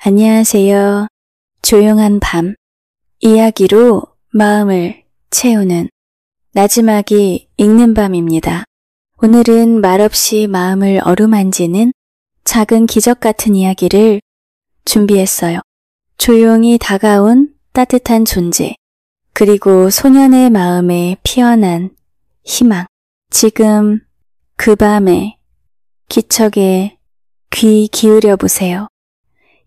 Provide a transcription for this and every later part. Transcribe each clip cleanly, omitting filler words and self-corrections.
안녕하세요. 조용한 밤, 이야기로 마음을 채우는 나지막이 읽는 밤입니다. 오늘은 말없이 마음을 어루만지는 작은 기적 같은 이야기를 준비했어요. 조용히 다가온 따뜻한 존재, 그리고 소년의 마음에 피어난 희망. 지금 그 밤에 기척에 귀 기울여 보세요.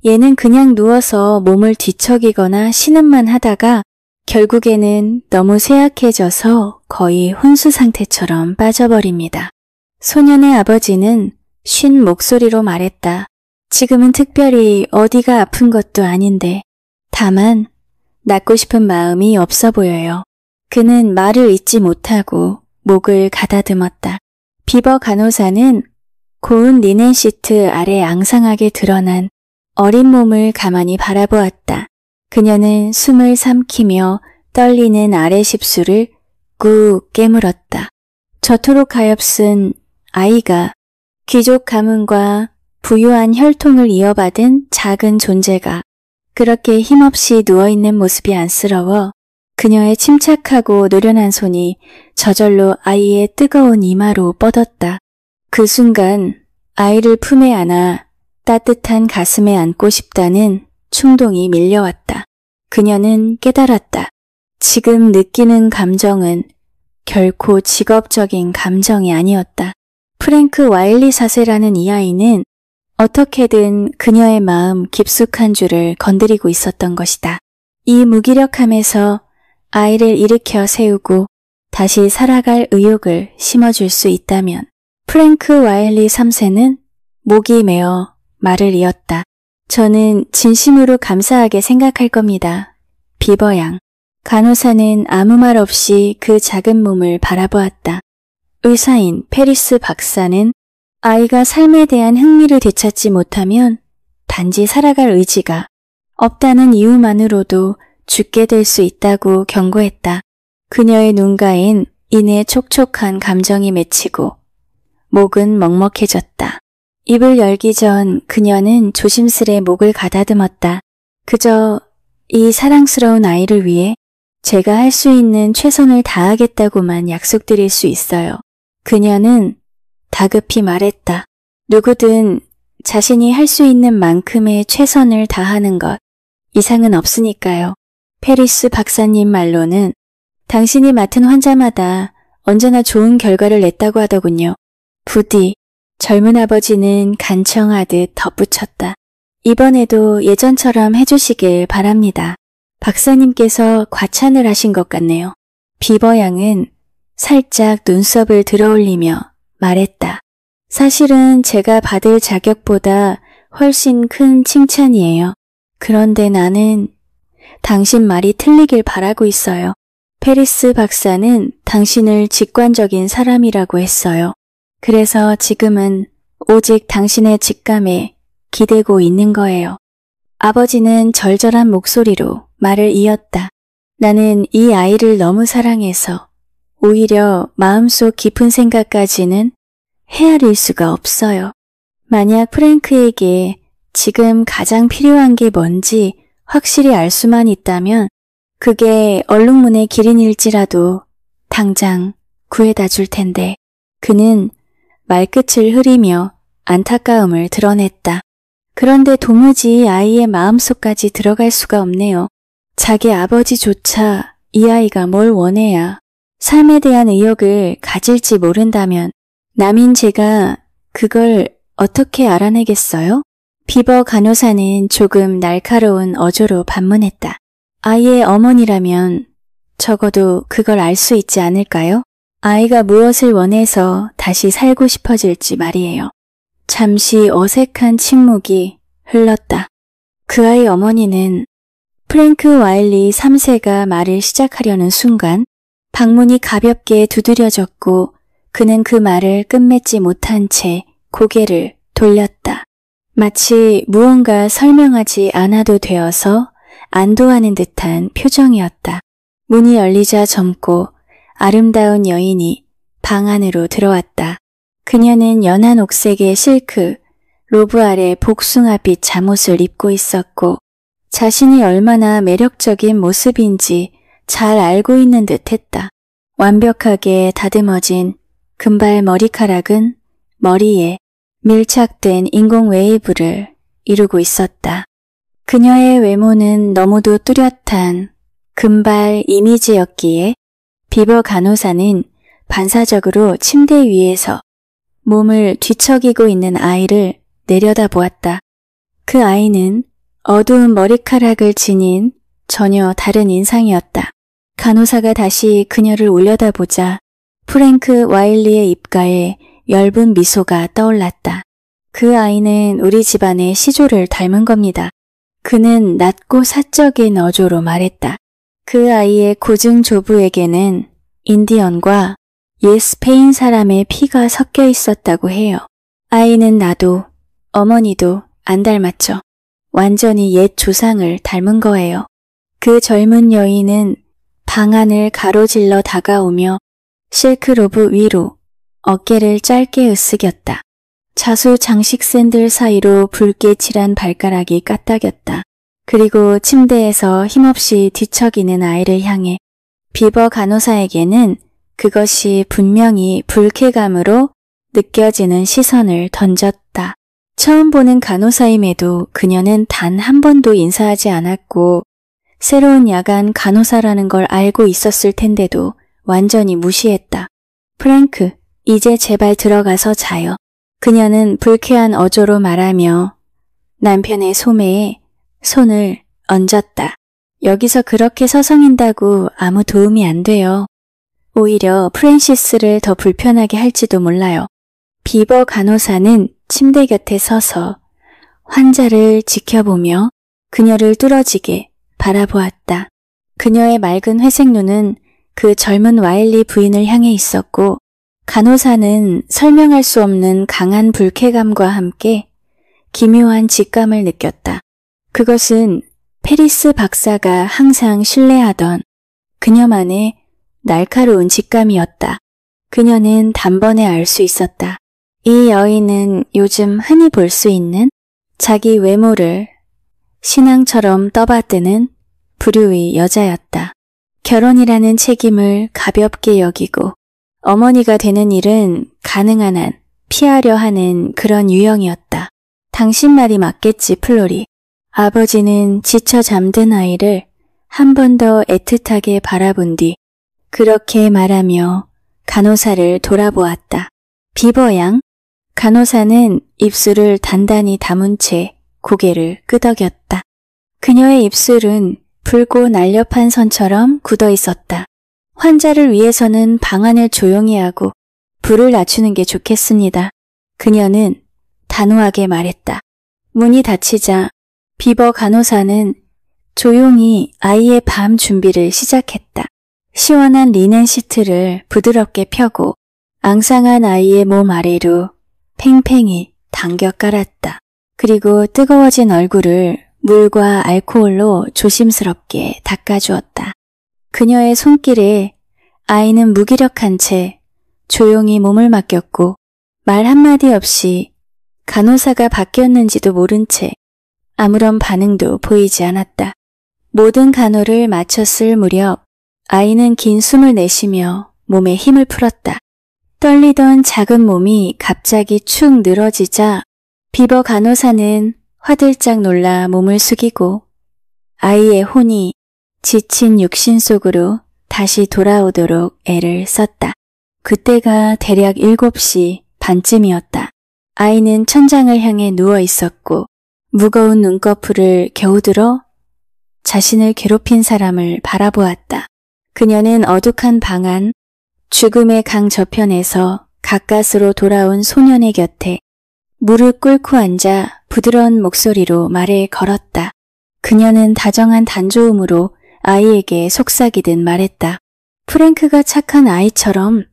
얘는 그냥 누워서 몸을 뒤척이거나 신음만 하다가 결국에는 너무 쇠약해져서 거의 혼수 상태처럼 빠져버립니다. 소년의 아버지는 쉰 목소리로 말했다. 지금은 특별히 어디가 아픈 것도 아닌데 다만 낫고 싶은 마음이 없어 보여요. 그는 말을 잇지 못하고 목을 가다듬었다. 비버 간호사는 고운 리넨 시트 아래 앙상하게 드러난 어린 몸을 가만히 바라보았다. 그녀는 숨을 삼키며 떨리는 아래 십술을 꾹 깨물었다. 저토록 가엾은 아이가 귀족 가문과 부유한 혈통을 이어받은 작은 존재가 그렇게 힘없이 누워있는 모습이 안쓰러워 그녀의 침착하고 노련한 손이 저절로 아이의 뜨거운 이마로 뻗었다. 그 순간 아이를 품에 안아 따뜻한 가슴에 안고 싶다는 충동이 밀려왔다. 그녀는 깨달았다. 지금 느끼는 감정은 결코 직업적인 감정이 아니었다. 프랭크 와일리 4세라는 이 아이는 어떻게든 그녀의 마음 깊숙한 줄을 건드리고 있었던 것이다. 이 무기력함에서 아이를 일으켜 세우고 다시 살아갈 의욕을 심어줄 수 있다면 프랭크 와일리 3세는 목이 메어 말을 이었다. 저는 진심으로 감사하게 생각할 겁니다. 비버 양. 간호사는 아무 말 없이 그 작은 몸을 바라보았다. 의사인 페리스 박사는 아이가 삶에 대한 흥미를 되찾지 못하면 단지 살아갈 의지가 없다는 이유만으로도 죽게 될 수 있다고 경고했다. 그녀의 눈가엔 이내 촉촉한 감정이 맺히고 목은 먹먹해졌다. 입을 열기 전 그녀는 조심스레 목을 가다듬었다. 그저 이 사랑스러운 아이를 위해 제가 할 수 있는 최선을 다하겠다고만 약속드릴 수 있어요. 그녀는 다급히 말했다. 누구든 자신이 할 수 있는 만큼의 최선을 다하는 것 이상은 없으니까요. 페리스 박사님 말로는 당신이 맡은 환자마다 언제나 좋은 결과를 냈다고 하더군요. 부디 젊은 아버지는 간청하듯 덧붙였다. 이번에도 예전처럼 해주시길 바랍니다. 박사님께서 과찬을 하신 것 같네요. 비버 양은 살짝 눈썹을 들어올리며 말했다. 사실은 제가 받을 자격보다 훨씬 큰 칭찬이에요. 그런데 나는 당신 말이 틀리길 바라고 있어요. 페리스 박사는 당신을 직관적인 사람이라고 했어요. 그래서 지금은 오직 당신의 직감에 기대고 있는 거예요. 아버지는 절절한 목소리로 말을 이었다. 나는 이 아이를 너무 사랑해서 오히려 마음속 깊은 생각까지는 헤아릴 수가 없어요. 만약 프랭크에게 지금 가장 필요한 게 뭔지 확실히 알 수만 있다면 그게 얼룩무늬 기린일지라도 당장 구해다 줄 텐데 그는 말끝을 흐리며 안타까움을 드러냈다. 그런데 도무지 아이의 마음속까지 들어갈 수가 없네요. 자기 아버지조차 이 아이가 뭘 원해야 삶에 대한 의욕을 가질지 모른다면 남인 제가 그걸 어떻게 알아내겠어요? 비버 간호사는 조금 날카로운 어조로 반문했다. 아이의 어머니라면 적어도 그걸 알 수 있지 않을까요? 아이가 무엇을 원해서 다시 살고 싶어질지 말이에요. 잠시 어색한 침묵이 흘렀다. 그 아이 어머니는 프랭크 와일리 3세가 말을 시작하려는 순간 방문이 가볍게 두드려졌고 그는 그 말을 끝맺지 못한 채 고개를 돌렸다. 마치 무언가 설명하지 않아도 되어서 안도하는 듯한 표정이었다. 문이 열리자 젊고 아름다운 여인이 방 안으로 들어왔다. 그녀는 연한 옥색의 실크, 로브 아래 복숭아빛 잠옷을 입고 있었고 자신이 얼마나 매력적인 모습인지 잘 알고 있는 듯 했다. 완벽하게 다듬어진 금발 머리카락은 머리에 밀착된 인공 웨이브를 이루고 있었다. 그녀의 외모는 너무도 뚜렷한 금발 이미지였기에 비버 간호사는 반사적으로 침대 위에서 몸을 뒤척이고 있는 아이를 내려다보았다. 그 아이는 어두운 머리카락을 지닌 전혀 다른 인상이었다. 간호사가 다시 그녀를 올려다보자 프랭크 와일리의 입가에 엷은 미소가 떠올랐다. 그 아이는 우리 집안의 시조를 닮은 겁니다. 그는 낮고 사적인 어조로 말했다. 그 아이의 고증 조부에게는 인디언과 옛 스페인 사람의 피가 섞여 있었다고 해요. 아이는 나도 어머니도 안 닮았죠. 완전히 옛 조상을 닮은 거예요. 그 젊은 여인은 방 안을 가로질러 다가오며 실크로브 위로 어깨를 짧게 으쓱였다. 자수 장식 샌들 사이로 붉게 칠한 발가락이 까딱였다. 그리고 침대에서 힘없이 뒤척이는 아이를 향해 비버 간호사에게는 그것이 분명히 불쾌감으로 느껴지는 시선을 던졌다. 처음 보는 간호사임에도 그녀는 단 한 번도 인사하지 않았고 새로운 야간 간호사라는 걸 알고 있었을 텐데도 완전히 무시했다. 프랭크, 이제 제발 들어가서 자요. 그녀는 불쾌한 어조로 말하며 남편의 소매에 손을 얹었다. 여기서 그렇게 서성인다고 아무 도움이 안 돼요. 오히려 프랜시스를 더 불편하게 할지도 몰라요. 비버 간호사는 침대 곁에 서서 환자를 지켜보며 그녀를 뚫어지게 바라보았다. 그녀의 맑은 회색 눈은 그 젊은 와일리 부인을 향해 있었고 간호사는 설명할 수 없는 강한 불쾌감과 함께 기묘한 직감을 느꼈다. 그것은 페리스 박사가 항상 신뢰하던 그녀만의 날카로운 직감이었다. 그녀는 단번에 알 수 있었다. 이 여인은 요즘 흔히 볼 수 있는 자기 외모를 신앙처럼 떠받드는 부류의 여자였다. 결혼이라는 책임을 가볍게 여기고 어머니가 되는 일은 가능한 한 피하려 하는 그런 유형이었다. 당신 말이 맞겠지, 플로리. 아버지는 지쳐 잠든 아이를 한 번 더 애틋하게 바라본 뒤 그렇게 말하며 간호사를 돌아보았다. 비버 양? 간호사는 입술을 단단히 다문 채 고개를 끄덕였다. 그녀의 입술은 붉고 날렵한 선처럼 굳어 있었다. 환자를 위해서는 방안을 조용히 하고 불을 낮추는 게 좋겠습니다. 그녀는 단호하게 말했다. 문이 닫히자 비버 간호사는 조용히 아이의 밤 준비를 시작했다. 시원한 리넨 시트를 부드럽게 펴고 앙상한 아이의 몸 아래로 팽팽히 당겨 깔았다. 그리고 뜨거워진 얼굴을 물과 알코올로 조심스럽게 닦아주었다. 그녀의 손길에 아이는 무기력한 채 조용히 몸을 맡겼고 말 한마디 없이 간호사가 바뀌었는지도 모른 채 아무런 반응도 보이지 않았다. 모든 간호를 마쳤을 무렵 아이는 긴 숨을 내쉬며 몸에 힘을 풀었다. 떨리던 작은 몸이 갑자기 축 늘어지자 비버 간호사는 화들짝 놀라 몸을 숙이고 아이의 혼이 지친 육신 속으로 다시 돌아오도록 애를 썼다. 그때가 대략 7시 반쯤이었다. 아이는 천장을 향해 누워 있었고 무거운 눈꺼풀을 겨우들어 자신을 괴롭힌 사람을 바라보았다. 그녀는 어둑한 방 안 죽음의 강 저편에서 가까스로 돌아온 소년의 곁에 무릎 꿇고 앉아 부드러운 목소리로 말을 걸었다. 그녀는 다정한 단조음으로 아이에게 속삭이듯 말했다. 프랭크가 착한 아이처럼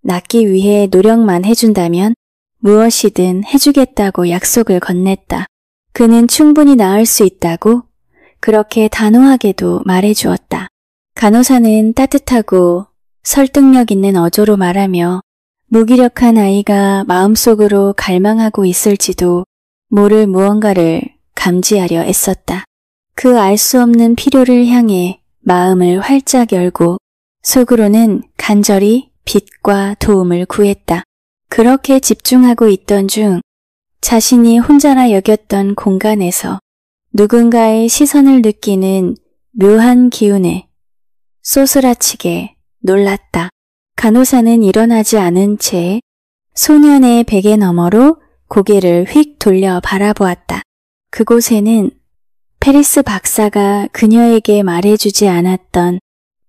낫기 위해 노력만 해준다면 무엇이든 해주겠다고 약속을 건넸다. 그는 충분히 나을 수 있다고 그렇게 단호하게도 말해주었다. 간호사는 따뜻하고 설득력 있는 어조로 말하며 무기력한 아이가 마음속으로 갈망하고 있을지도 모를 무언가를 감지하려 애썼다. 그 알 수 없는 필요를 향해 마음을 활짝 열고 속으로는 간절히 빛과 도움을 구했다. 그렇게 집중하고 있던 중 자신이 혼자라 여겼던 공간에서 누군가의 시선을 느끼는 묘한 기운에 쏘스라치게 놀랐다. 간호사는 일어나지 않은 채 소년의 베개 너머로 고개를 휙 돌려 바라보았다. 그곳에는 페리스 박사가 그녀에게 말해주지 않았던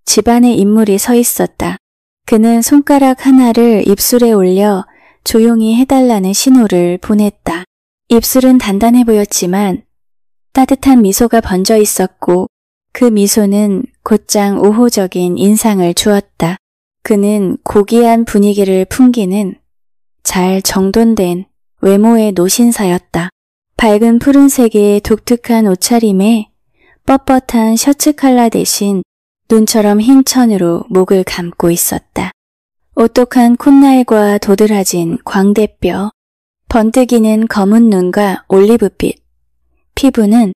집안의 인물이 서 있었다. 그는 손가락 하나를 입술에 올려 조용히 해달라는 신호를 보냈다. 입술은 단단해 보였지만 따뜻한 미소가 번져 있었고 그 미소는 곧장 우호적인 인상을 주었다. 그는 고귀한 분위기를 풍기는 잘 정돈된 외모의 노신사였다. 밝은 푸른색의 독특한 옷차림에 뻣뻣한 셔츠 컬러 대신 눈처럼 흰 천으로 목을 감고 있었다. 오똑한 콧날과 도드라진 광대뼈, 번뜩이는 검은 눈과 올리브빛, 피부는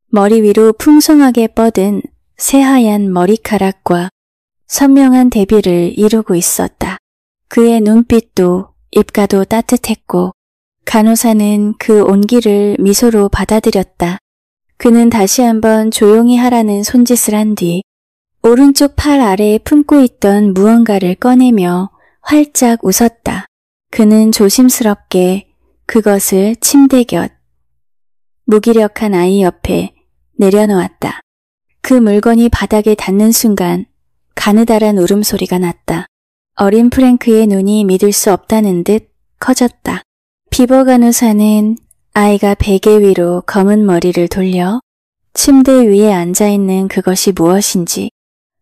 머리 위로 풍성하게 뻗은 새하얀 머리카락과 선명한 대비를 이루고 있었다. 그의 눈빛도 입가도 따뜻했고 간호사는 그 온기를 미소로 받아들였다. 그는 다시 한번 조용히 하라는 손짓을 한 뒤 오른쪽 팔 아래에 품고 있던 무언가를 꺼내며 활짝 웃었다. 그는 조심스럽게 그것을 침대 곁 무기력한 아이 옆에 내려놓았다. 그 물건이 바닥에 닿는 순간 가느다란 울음소리가 났다. 어린 프랭크의 눈이 믿을 수 없다는 듯 커졌다. 비버 간호사는 아이가 베개 위로 검은 머리를 돌려 침대 위에 앉아있는 그것이 무엇인지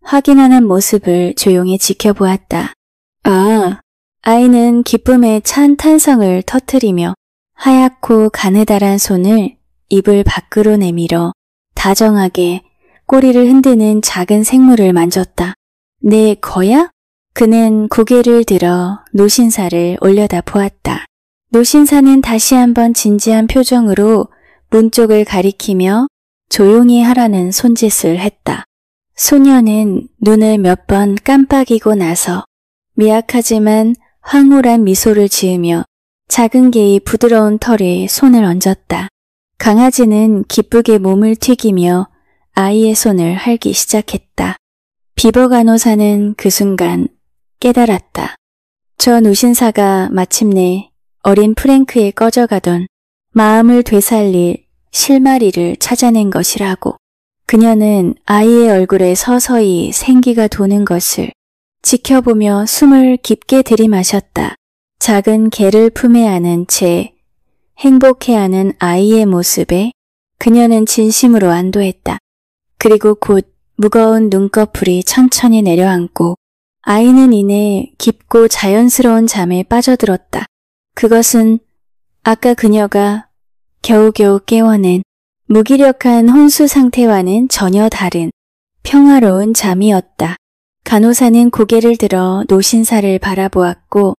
확인하는 모습을 조용히 지켜보았다. 아이는 기쁨에 찬 탄성을 터뜨리며 하얗고 가느다란 손을 이불 밖으로 내밀어 다정하게 꼬리를 흔드는 작은 생물을 만졌다. 내 거야? 그는 고개를 들어 노신사를 올려다 보았다. 노신사는 다시 한번 진지한 표정으로 문 쪽을 가리키며 조용히 하라는 손짓을 했다. 소녀는 눈을 몇 번 깜빡이고 나서 미약하지만 황홀한 미소를 지으며 작은 개의 부드러운 털에 손을 얹었다. 강아지는 기쁘게 몸을 튀기며 아이의 손을 핥기 시작했다. 비버 간호사는 그 순간 깨달았다. 저 노신사가 마침내 어린 프랭크에 꺼져가던 마음을 되살릴 실마리를 찾아낸 것이라고. 그녀는 아이의 얼굴에 서서히 생기가 도는 것을 지켜보며 숨을 깊게 들이마셨다. 작은 개를 품에 안은 채 행복해하는 아이의 모습에 그녀는 진심으로 안도했다. 그리고 곧 무거운 눈꺼풀이 천천히 내려앉고 아이는 이내 깊고 자연스러운 잠에 빠져들었다. 그것은 아까 그녀가 겨우겨우 깨워낸 무기력한 혼수 상태와는 전혀 다른 평화로운 잠이었다. 간호사는 고개를 들어 노신사를 바라보았고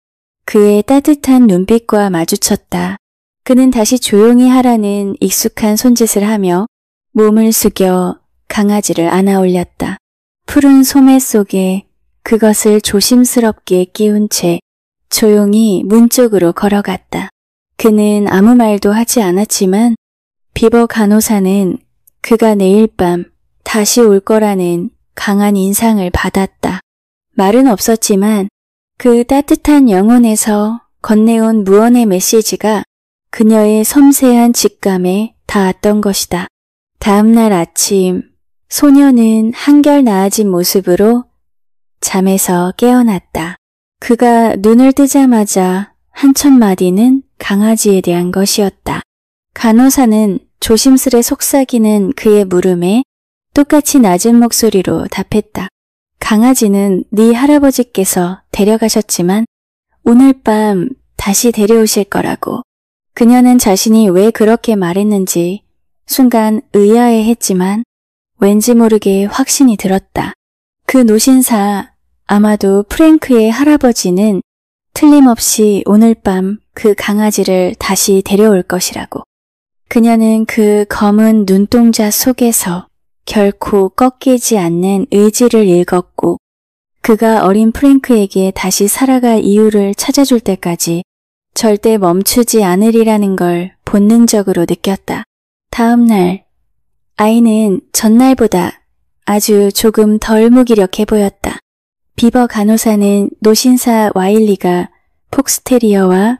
그의 따뜻한 눈빛과 마주쳤다. 그는 다시 조용히 하라는 익숙한 손짓을 하며 몸을 숙여 강아지를 안아 올렸다. 푸른 소매 속에 그것을 조심스럽게 끼운 채 조용히 문 쪽으로 걸어갔다. 그는 아무 말도 하지 않았지만 비버 간호사는 그가 내일 밤 다시 올 거라는 강한 인상을 받았다. 말은 없었지만 그 따뜻한 영혼에서 건네온 무언의 메시지가 그녀의 섬세한 직감에 닿았던 것이다. 다음 날 아침 소녀는 한결 나아진 모습으로 잠에서 깨어났다. 그가 눈을 뜨자마자 한 첫 마디는 강아지에 대한 것이었다. 간호사는 조심스레 속삭이는 그의 물음에 똑같이 낮은 목소리로 답했다. 강아지는 네 할아버지께서 데려가셨지만 오늘 밤 다시 데려오실 거라고. 그녀는 자신이 왜 그렇게 말했는지 순간 의아해했지만 왠지 모르게 확신이 들었다. 그 노신사, 아마도 프랭크의 할아버지는 틀림없이 오늘 밤 그 강아지를 다시 데려올 것이라고. 그녀는 그 검은 눈동자 속에서 결코 꺾이지 않는 의지를 읽었고 그가 어린 프랭크에게 다시 살아갈 이유를 찾아줄 때까지 절대 멈추지 않으리라는 걸 본능적으로 느꼈다. 다음 날 아이는 전날보다 아주 조금 덜 무기력해 보였다. 비버 간호사는 노신사 와일리가 폭스테리어와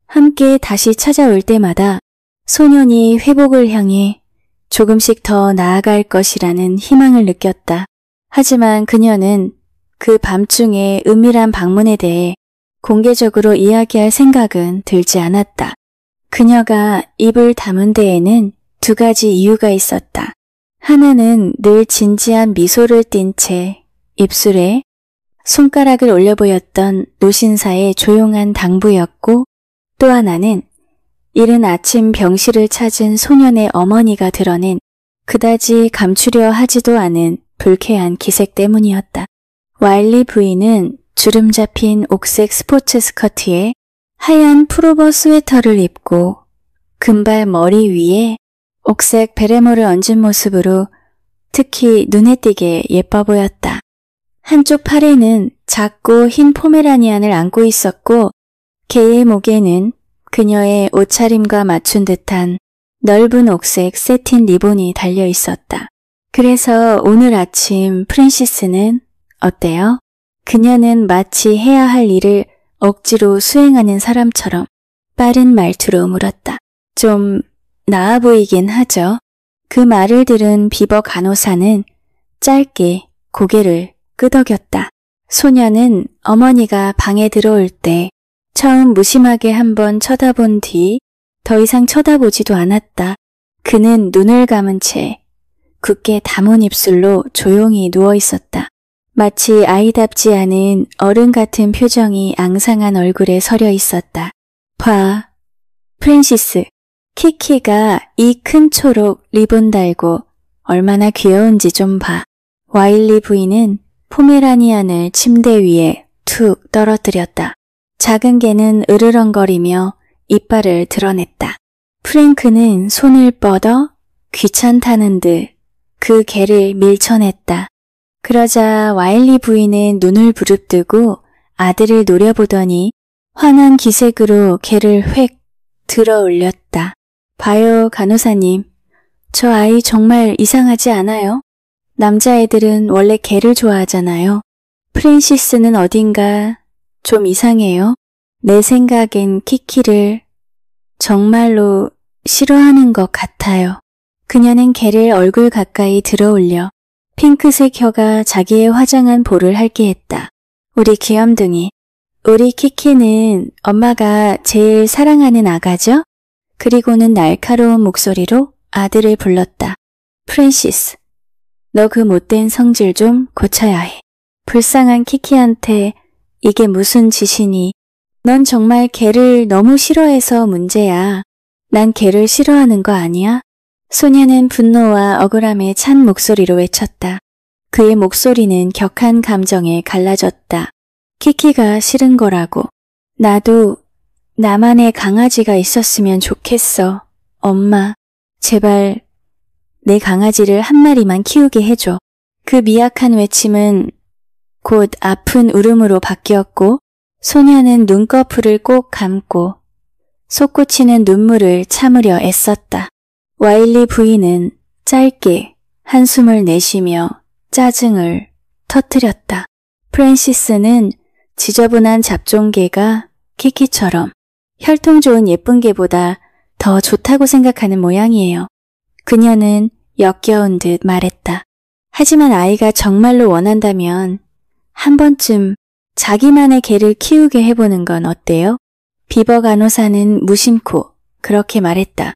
함께 다시 찾아올 때마다 소년이 회복을 향해 조금씩 더 나아갈 것이라는 희망을 느꼈다. 하지만 그녀는 그 밤중의 은밀한 방문에 대해 공개적으로 이야기할 생각은 들지 않았다. 그녀가 입을 다문 데에는 두 가지 이유가 있었다. 하나는 늘 진지한 미소를 띤 채 입술에 손가락을 올려 보였던 노신사의 조용한 당부였고 또 하나는 이른 아침 병실을 찾은 소년의 어머니가 드러낸 그다지 감추려 하지도 않은 불쾌한 기색 때문이었다. 와일리 부인은 주름 잡힌 옥색 스포츠 스커트에 하얀 풀오버 스웨터를 입고 금발 머리 위에 옥색 베레모를 얹은 모습으로 특히 눈에 띄게 예뻐 보였다. 한쪽 팔에는 작고 흰 포메라니안을 안고 있었고 개의 목에는 그녀의 옷차림과 맞춘 듯한 넓은 옥색 세틴 리본이 달려 있었다. 그래서 오늘 아침 프랜시스는 어때요? 그녀는 마치 해야 할 일을 억지로 수행하는 사람처럼 빠른 말투로 물었다. 좀 나아 보이긴 하죠. 그 말을 들은 비버 간호사는 짧게 고개를 끄덕였다. 소녀는 어머니가 방에 들어올 때 처음 무심하게 한번 쳐다본 뒤 더 이상 쳐다보지도 않았다. 그는 눈을 감은 채 굳게 다문 입술로 조용히 누워 있었다. 마치 아이답지 않은 어른 같은 표정이 앙상한 얼굴에 서려 있었다. 봐, 프랜시스, 키키가 이 큰 초록 리본 달고 얼마나 귀여운지 좀 봐. 와일리 부인은 포메라니안을 침대 위에 툭 떨어뜨렸다. 작은 개는 으르렁거리며 이빨을 드러냈다. 프랭크는 손을 뻗어 귀찮다는 듯 그 개를 밀쳐냈다. 그러자 와일리 부인은 눈을 부릅뜨고 아들을 노려보더니 환한 기색으로 개를 획 들어 올렸다. 봐요, 간호사님. 저 아이 정말 이상하지 않아요? 남자애들은 원래 개를 좋아하잖아요. 프랜시스는 어딘가 좀 이상해요. 내 생각엔 키키를 정말로 싫어하는 것 같아요. 그녀는 개를 얼굴 가까이 들어 올려 핑크색 혀가 자기의 화장한 볼을 핥게 했다. 우리 귀염둥이, 우리 키키는 엄마가 제일 사랑하는 아가죠? 그리고는 날카로운 목소리로 아들을 불렀다. 프랜시스, 너 그 못된 성질 좀 고쳐야 해. 불쌍한 키키한테 이게 무슨 짓이니? 넌 정말 개를 너무 싫어해서 문제야. 난 개를 싫어하는 거 아니야? 소녀는 분노와 억울함에 찬 목소리로 외쳤다. 그의 목소리는 격한 감정에 갈라졌다. 키키가 싫은 거라고. 나도 나만의 강아지가 있었으면 좋겠어. 엄마, 제발 내 강아지를 한 마리만 키우게 해줘. 그 미약한 외침은 곧 아픈 울음으로 바뀌었고 소녀는 눈꺼풀을 꼭 감고 솟구치는 눈물을 참으려 애썼다. 와일리 부인은 짧게 한숨을 내쉬며 짜증을 터뜨렸다. 프랜시스는 지저분한 잡종개가 키키처럼 혈통 좋은 예쁜 개보다 더 좋다고 생각하는 모양이에요. 그녀는 역겨운 듯 말했다. 하지만 아이가 정말로 원한다면 한 번쯤 자기만의 개를 키우게 해보는 건 어때요? 비버 간호사는 무심코 그렇게 말했다.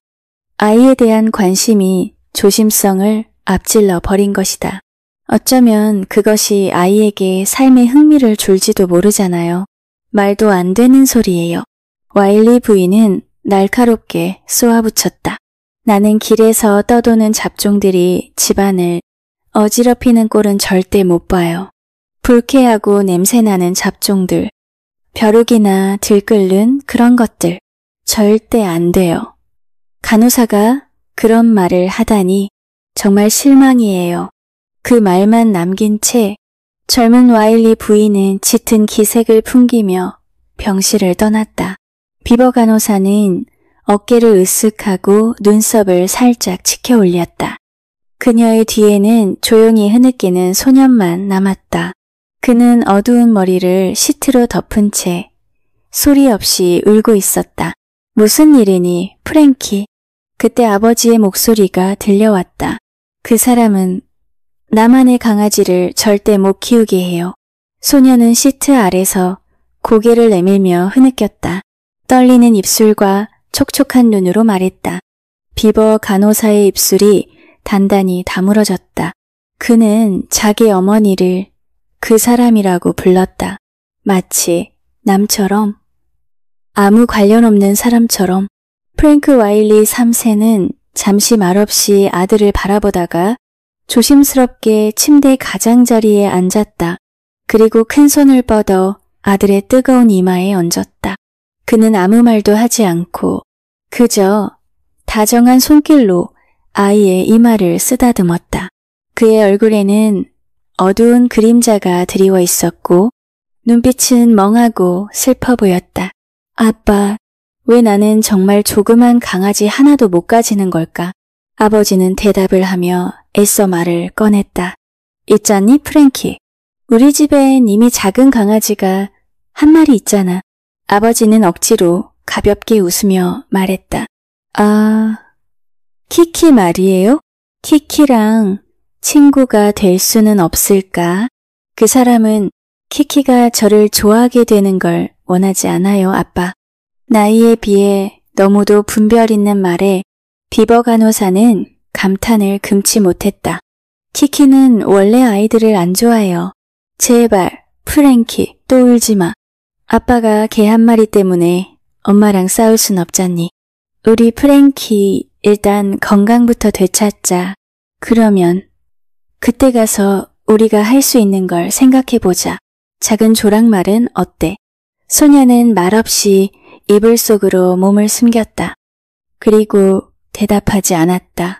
아이에 대한 관심이 조심성을 앞질러 버린 것이다. 어쩌면 그것이 아이에게 삶의 흥미를 줄지도 모르잖아요. 말도 안 되는 소리예요. 와일리 부인은 날카롭게 쏘아붙였다. 나는 길에서 떠도는 잡종들이 집안을 어지럽히는 꼴은 절대 못 봐요. 불쾌하고 냄새나는 잡종들, 벼룩이나 들끓는 그런 것들 절대 안 돼요. 간호사가 그런 말을 하다니 정말 실망이에요. 그 말만 남긴 채 젊은 와일리 부인은 짙은 기색을 풍기며 병실을 떠났다. 비버 간호사는 어깨를 으쓱하고 눈썹을 살짝 치켜 올렸다. 그녀의 뒤에는 조용히 흐느끼는 소년만 남았다. 그는 어두운 머리를 시트로 덮은 채 소리 없이 울고 있었다. 무슨 일이니, 프랭키? 그때 아버지의 목소리가 들려왔다. 그 사람은 나만의 강아지를 절대 못 키우게 해요. 소녀는 시트 아래서 고개를 내밀며 흐느꼈다. 떨리는 입술과 촉촉한 눈으로 말했다. 비버 간호사의 입술이 단단히 다물어졌다. 그는 자기 어머니를 그 사람이라고 불렀다. 마치 남처럼, 아무 관련 없는 사람처럼. 프랭크 와일리 3세는 잠시 말없이 아들을 바라보다가 조심스럽게 침대 가장자리에 앉았다. 그리고 큰 손을 뻗어 아들의 뜨거운 이마에 얹었다. 그는 아무 말도 하지 않고 그저 다정한 손길로 아이의 이마를 쓰다듬었다. 그의 얼굴에는 어두운 그림자가 드리워 있었고 눈빛은 멍하고 슬퍼 보였다. 아빠, 왜 나는 정말 조그만 강아지 하나도 못 가지는 걸까? 아버지는 대답을 하며 애써 말을 꺼냈다. 있잖니, 프랭키. 우리 집엔 이미 작은 강아지가 한 마리 있잖아. 아버지는 억지로 가볍게 웃으며 말했다. 아, 키키 말이에요? 키키랑 친구가 될 수는 없을까? 그 사람은 키키가 저를 좋아하게 되는 걸 원하지 않아요, 아빠. 나이에 비해 너무도 분별 있는 말에 비버 간호사는 감탄을 금치 못했다. 키키는 원래 아이들을 안 좋아해요. 제발, 프랭키, 또 울지 마. 아빠가 개 한 마리 때문에 엄마랑 싸울 순 없잖니. 우리 프랭키 일단 건강부터 되찾자. 그러면 그때 가서 우리가 할 수 있는 걸 생각해보자. 작은 조랑말은 어때? 소녀는 말없이 이불 속으로 몸을 숨겼다. 그리고 대답하지 않았다.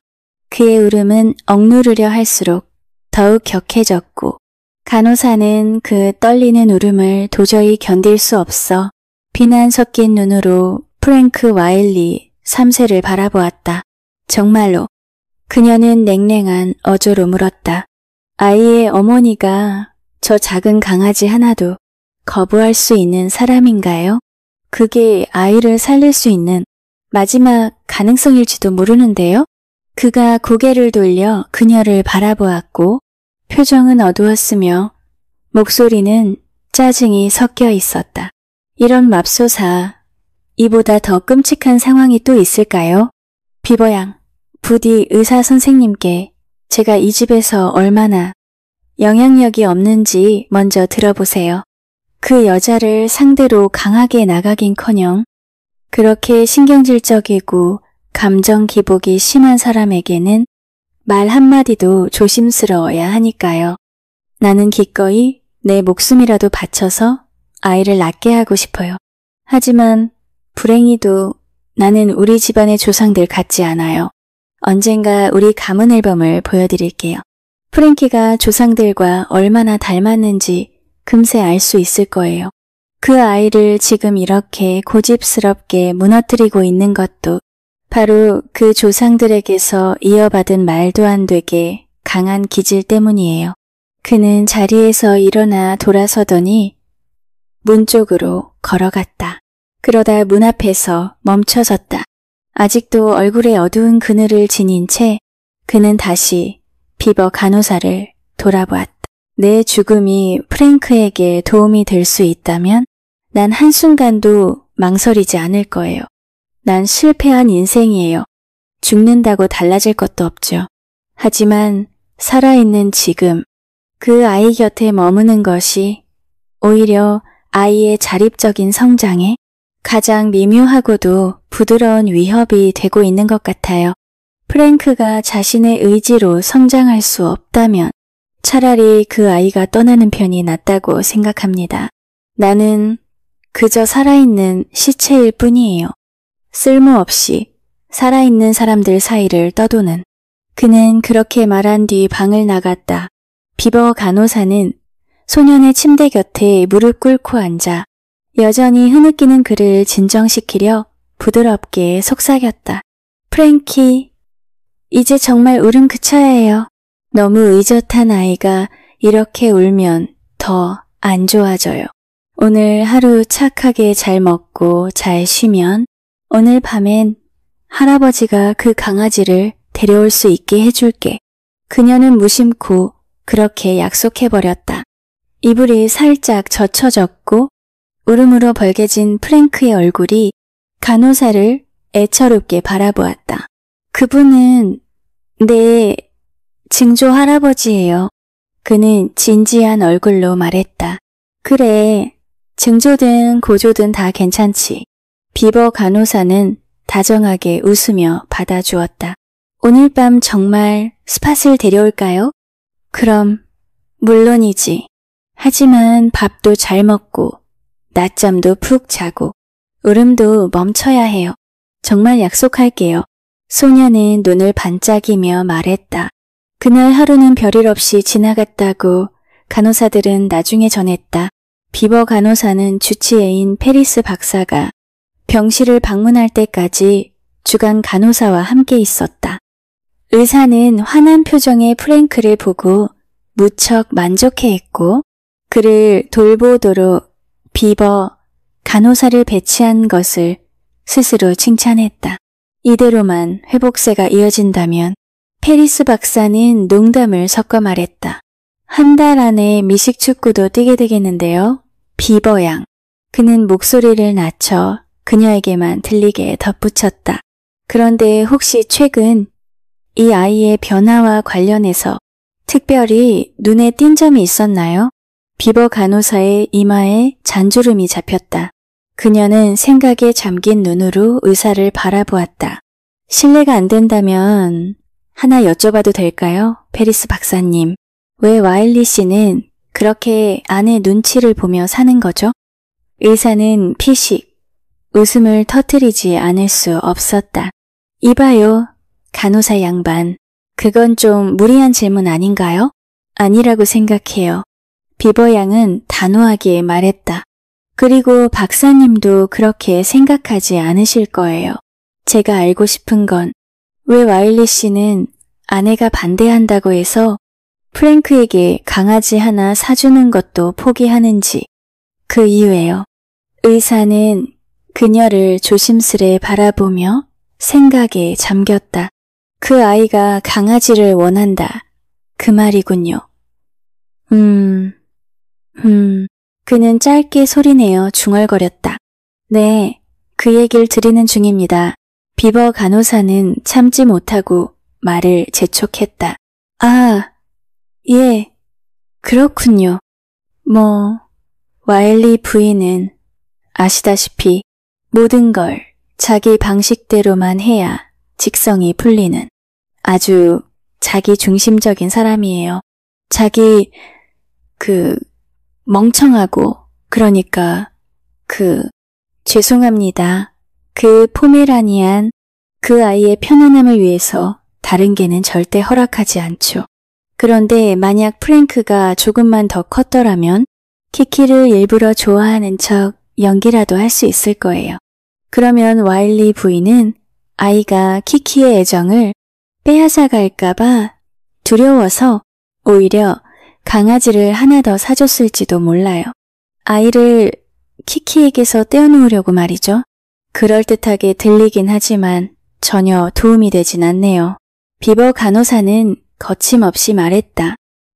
그의 울음은 억누르려 할수록 더욱 격해졌고 간호사는 그 떨리는 울음을 도저히 견딜 수 없어 비난 섞인 눈으로 프랭크 와일리 3세를 바라보았다. 정말로 그녀는 냉랭한 어조로 물었다. 아이의 어머니가 저 작은 강아지 하나도 거부할 수 있는 사람인가요? 그게 아이를 살릴 수 있는 마지막 가능성일지도 모르는데요? 그가 고개를 돌려 그녀를 바라보았고 표정은 어두웠으며 목소리는 짜증이 섞여 있었다. 이런 맙소사, 이보다 더 끔찍한 상황이 또 있을까요? 비버양, 부디 의사 선생님께 제가 이 집에서 얼마나 영향력이 없는지 먼저 들어보세요. 그 여자를 상대로 강하게 나가긴커녕 그렇게 신경질적이고 감정 기복이 심한 사람에게는 말 한마디도 조심스러워야 하니까요. 나는 기꺼이 내 목숨이라도 바쳐서 아이를 낳게 하고 싶어요. 하지만 불행히도 나는 우리 집안의 조상들 같지 않아요. 언젠가 우리 가문 앨범을 보여드릴게요. 프랭키가 조상들과 얼마나 닮았는지 금세 알 수 있을 거예요. 그 아이를 지금 이렇게 고집스럽게 무너뜨리고 있는 것도 바로 그 조상들에게서 이어받은 말도 안 되게 강한 기질 때문이에요. 그는 자리에서 일어나 돌아서더니 문 쪽으로 걸어갔다. 그러다 문 앞에서 멈춰섰다. 아직도 얼굴에 어두운 그늘을 지닌 채 그는 다시 비버 간호사를 돌아보았다. 내 죽음이 프랭크에게 도움이 될 수 있다면 난 한순간도 망설이지 않을 거예요. 난 실패한 인생이에요. 죽는다고 달라질 것도 없죠. 하지만 살아있는 지금 그 아이 곁에 머무는 것이 오히려 아이의 자립적인 성장에 가장 미묘하고도 부드러운 위협이 되고 있는 것 같아요. 프랭크가 자신의 의지로 성장할 수 없다면 차라리 그 아이가 떠나는 편이 낫다고 생각합니다. 나는 그저 살아있는 시체일 뿐이에요. 쓸모없이 살아있는 사람들 사이를 떠도는. 그는 그렇게 말한 뒤 방을 나갔다. 비버 간호사는 소년의 침대 곁에 무릎 꿇고 앉아 여전히 흐느끼는 그를 진정시키려 부드럽게 속삭였다. 프랭키, 이제 정말 울음 그쳐야 해요. 너무 의젓한 아이가 이렇게 울면 더 안 좋아져요. 오늘 하루 착하게 잘 먹고 잘 쉬면 오늘 밤엔 할아버지가 그 강아지를 데려올 수 있게 해줄게. 그녀는 무심코 그렇게 약속해버렸다. 이불이 살짝 젖혀졌고 울음으로 벌개진 프랭크의 얼굴이 간호사를 애처롭게 바라보았다. 그분은 내 증조 할아버지예요. 그는 진지한 얼굴로 말했다. 그래, 증조든 고조든 다 괜찮지. 비버 간호사는 다정하게 웃으며 받아주었다. 오늘 밤 정말 스팟을 데려올까요? 그럼 물론이지. 하지만 밥도 잘 먹고 낮잠도 푹 자고 울음도 멈춰야 해요. 정말 약속할게요. 소녀는 눈을 반짝이며 말했다. 그날 하루는 별일 없이 지나갔다고 간호사들은 나중에 전했다. 비버 간호사는 주치의인 페리스 박사가 병실을 방문할 때까지 주간 간호사와 함께 있었다. 의사는 환한 표정의 프랭크를 보고 무척 만족해했고 그를 돌보도록 비버 간호사를 배치한 것을 스스로 칭찬했다. 이대로만 회복세가 이어진다면 페리스 박사는 농담을 섞어 말했다. 한 달 안에 미식축구도 뛰게 되겠는데요. 비버 양. 그는 목소리를 낮춰 그녀에게만 들리게 덧붙였다. 그런데 혹시 최근 이 아이의 변화와 관련해서 특별히 눈에 띈 점이 있었나요? 비버 간호사의 이마에 잔주름이 잡혔다. 그녀는 생각에 잠긴 눈으로 의사를 바라보았다. 실례가 안 된다면 하나 여쭤봐도 될까요? 페리스 박사님. 왜 와일리 씨는 그렇게 아내 눈치를 보며 사는 거죠? 의사는 피식, 웃음을 터뜨리지 않을 수 없었다. 이봐요, 간호사 양반. 그건 좀 무리한 질문 아닌가요? 아니라고 생각해요. 비버 양은 단호하게 말했다. 그리고 박사님도 그렇게 생각하지 않으실 거예요. 제가 알고 싶은 건 왜 와일리 씨는 아내가 반대한다고 해서 프랭크에게 강아지 하나 사주는 것도 포기하는지 그 이유예요. 의사는 그녀를 조심스레 바라보며 생각에 잠겼다. 그 아이가 강아지를 원한다. 그 말이군요. 그는 짧게 소리내어 중얼거렸다. 네, 그 얘기를 드리는 중입니다. 비버 간호사는 참지 못하고 말을 재촉했다. 아, 예, 그렇군요. 와일리 부인은 아시다시피 모든 걸 자기 방식대로만 해야 직성이 풀리는 아주 자기 중심적인 사람이에요. 자기 멍청하고 그러니까 죄송합니다. 그 포메라니안 그 아이의 편안함을 위해서 다른 개는 절대 허락하지 않죠. 그런데 만약 프랭크가 조금만 더 컸더라면 키키를 일부러 좋아하는 척 연기라도 할 수 있을 거예요. 그러면 와일리 부인은 아이가 키키의 애정을 빼앗아갈까봐 두려워서 오히려 강아지를 하나 더 사줬을지도 몰라요. 아이를 키키에게서 떼어놓으려고 말이죠. 그럴듯하게 들리긴 하지만 전혀 도움이 되진 않네요. 비버 간호사는 거침없이 말했다.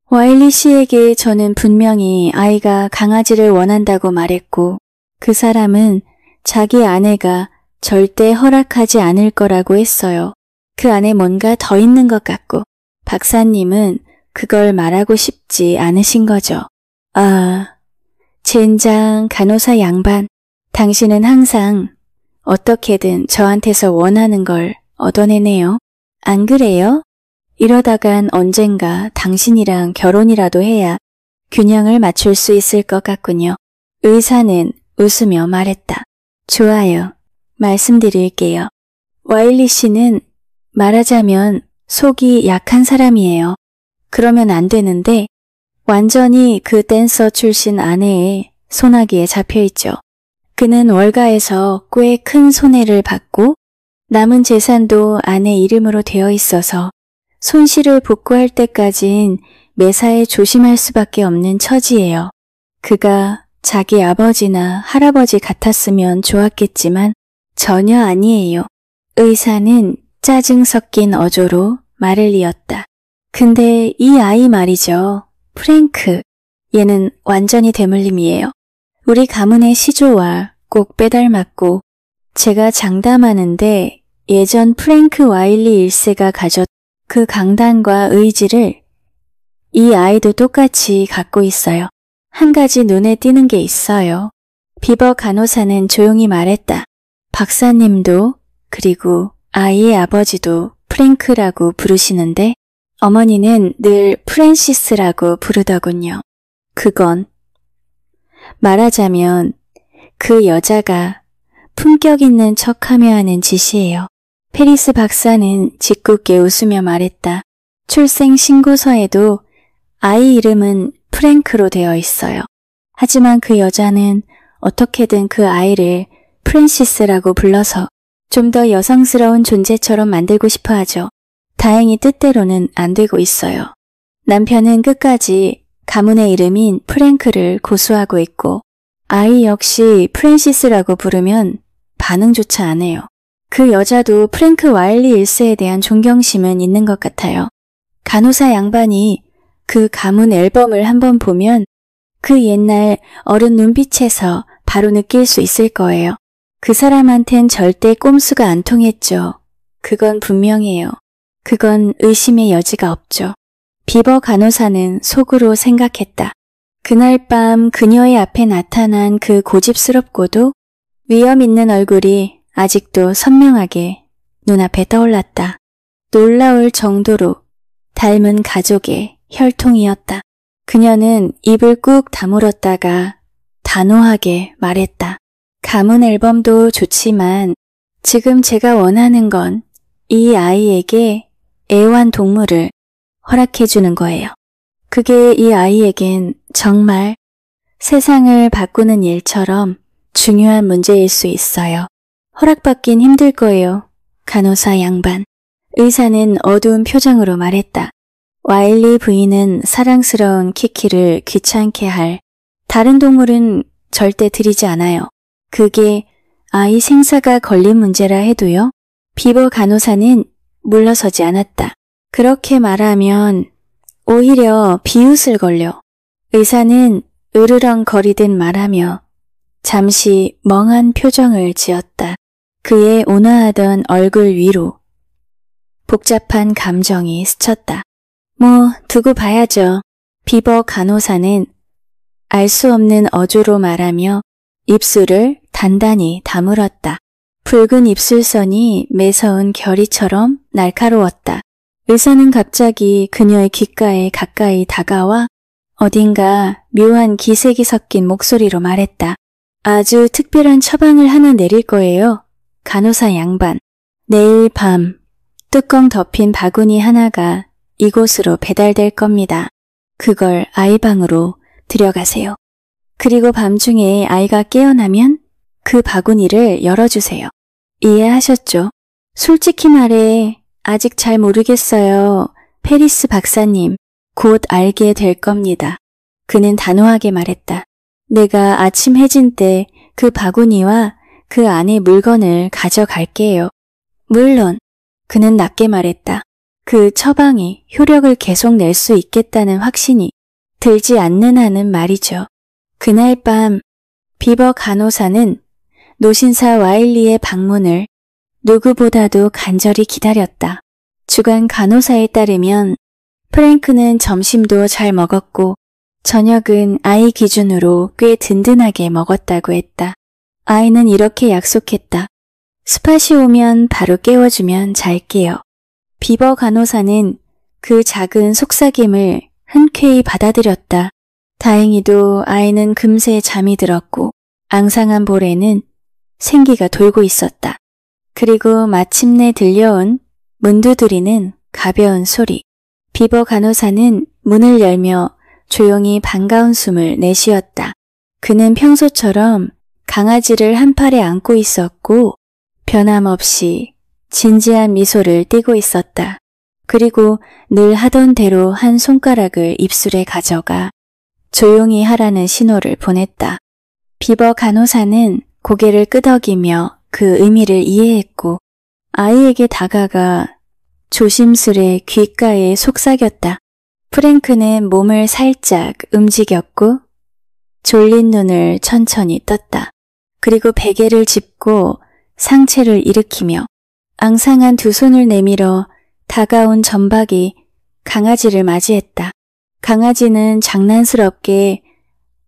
와일리 씨에게 저는 분명히 아이가 강아지를 원한다고 말했고 그 사람은 자기 아내가 절대 허락하지 않을 거라고 했어요. 그 안에 뭔가 더 있는 것 같고 박사님은 그걸 말하고 싶지 않으신 거죠. 아, 젠장 간호사 양반. 당신은 항상 어떻게든 저한테서 원하는 걸 얻어내네요. 안 그래요? 이러다간 언젠가 당신이랑 결혼이라도 해야 균형을 맞출 수 있을 것 같군요. 의사는 웃으며 말했다. 좋아요. 말씀드릴게요. 와일리 씨는 말하자면 속이 약한 사람이에요. 그러면 안 되는데 완전히 그 댄서 출신 아내의 손아귀에 잡혀있죠. 그는 월가에서 꽤 큰 손해를 받고 남은 재산도 아내 이름으로 되어 있어서 손실을 복구할 때까진 매사에 조심할 수밖에 없는 처지예요. 그가 자기 아버지나 할아버지 같았으면 좋았겠지만 전혀 아니에요. 의사는 짜증 섞인 어조로 말을 이었다. 근데 이 아이 말이죠. 프랭크. 얘는 완전히 대물림이에요. 우리 가문의 시조와 꼭 빼닮았고 제가 장담하는데 예전 프랭크 와일리 1세가 가졌 그 강단과 의지를 이 아이도 똑같이 갖고 있어요. 한 가지 눈에 띄는 게 있어요. 비버 간호사는 조용히 말했다. 박사님도 그리고 아이의 아버지도 프랭크라고 부르시는데 어머니는 늘 프랜시스라고 부르더군요. 그건 말하자면 그 여자가 품격 있는 척하며 하는 짓이에요. 페리스 박사는 짓궂게 웃으며 말했다. 출생 신고서에도 아이 이름은 프랭크로 되어 있어요. 하지만 그 여자는 어떻게든 그 아이를 프랜시스라고 불러서 좀 더 여성스러운 존재처럼 만들고 싶어 하죠. 다행히 뜻대로는 안 되고 있어요. 남편은 끝까지 가문의 이름인 프랭크를 고수하고 있고 아이 역시 프랜시스라고 부르면 반응조차 안 해요. 그 여자도 프랭크 와일리 1세에 대한 존경심은 있는 것 같아요. 간호사 양반이 그 가문 앨범을 한번 보면 그 옛날 어른 눈빛에서 바로 느낄 수 있을 거예요. 그 사람한텐 절대 꼼수가 안 통했죠. 그건 분명해요. 그건 의심의 여지가 없죠. 비버 간호사는 속으로 생각했다. 그날 밤 그녀의 앞에 나타난 그 고집스럽고도 위험 있는 얼굴이 아직도 선명하게 눈앞에 떠올랐다. 놀라울 정도로 닮은 가족의 혈통이었다. 그녀는 입을 꾹 다물었다가 단호하게 말했다. 가문 앨범도 좋지만 지금 제가 원하는 건 이 아이에게 애완동물을 허락해주는 거예요. 그게 이 아이에겐 정말 세상을 바꾸는 일처럼 중요한 문제일 수 있어요. 허락받긴 힘들 거예요. 간호사 양반. 의사는 어두운 표정으로 말했다. 와일리 부인은 사랑스러운 키키를 귀찮게 할 다른 동물은 절대 들이지 않아요. 그게 아이 생사가 걸린 문제라 해도요. 비버 간호사는 물러서지 않았다. 그렇게 말하면 오히려 비웃을 걸려. 의사는 으르렁거리듯 말하며 잠시 멍한 표정을 지었다. 그의 온화하던 얼굴 위로 복잡한 감정이 스쳤다. 뭐 두고 봐야죠. 비버 간호사는 알 수 없는 어조로 말하며 입술을 단단히 다물었다. 붉은 입술선이 매서운 결이처럼 날카로웠다. 의사는 갑자기 그녀의 귓가에 가까이 다가와 어딘가 묘한 기색이 섞인 목소리로 말했다. 아주 특별한 처방을 하나 내릴 거예요. 간호사 양반. 내일 밤 뚜껑 덮인 바구니 하나가 이곳으로 배달될 겁니다. 그걸 아이 방으로 들여가세요. 그리고 밤중에 아이가 깨어나면 그 바구니를 열어주세요. 이해하셨죠? 솔직히 말해 아직 잘 모르겠어요. 페리스 박사님, 곧 알게 될 겁니다. 그는 단호하게 말했다. 내가 아침 해진 때 그 바구니와 그 안의 물건을 가져갈게요. 물론, 그는 낮게 말했다. 그 처방이 효력을 계속 낼 수 있겠다는 확신이 들지 않는 한은 말이죠. 그날 밤 비버 간호사는 노신사 와일리의 방문을 누구보다도 간절히 기다렸다. 주간 간호사에 따르면 프랭크는 점심도 잘 먹었고 저녁은 아이 기준으로 꽤 든든하게 먹었다고 했다. 아이는 이렇게 약속했다. 스팟이 오면 바로 깨워주면 잘게요. 비버 간호사는 그 작은 속삭임을 흔쾌히 받아들였다. 다행히도 아이는 금세 잠이 들었고 앙상한 볼에는 생기가 돌고 있었다. 그리고 마침내 들려온 문 두드리는 가벼운 소리. 비버 간호사는 문을 열며 조용히 반가운 숨을 내쉬었다. 그는 평소처럼 강아지를 한 팔에 안고 있었고 변함없이 진지한 미소를 띠고 있었다. 그리고 늘 하던 대로 한 손가락을 입술에 가져가 조용히 하라는 신호를 보냈다. 비버 간호사는 고개를 끄덕이며 그 의미를 이해했고 아이에게 다가가 조심스레 귓가에 속삭였다. 프랭크는 몸을 살짝 움직였고 졸린 눈을 천천히 떴다. 그리고 베개를 짚고 상체를 일으키며 앙상한 두 손을 내밀어 다가온 점박이 강아지를 맞이했다. 강아지는 장난스럽게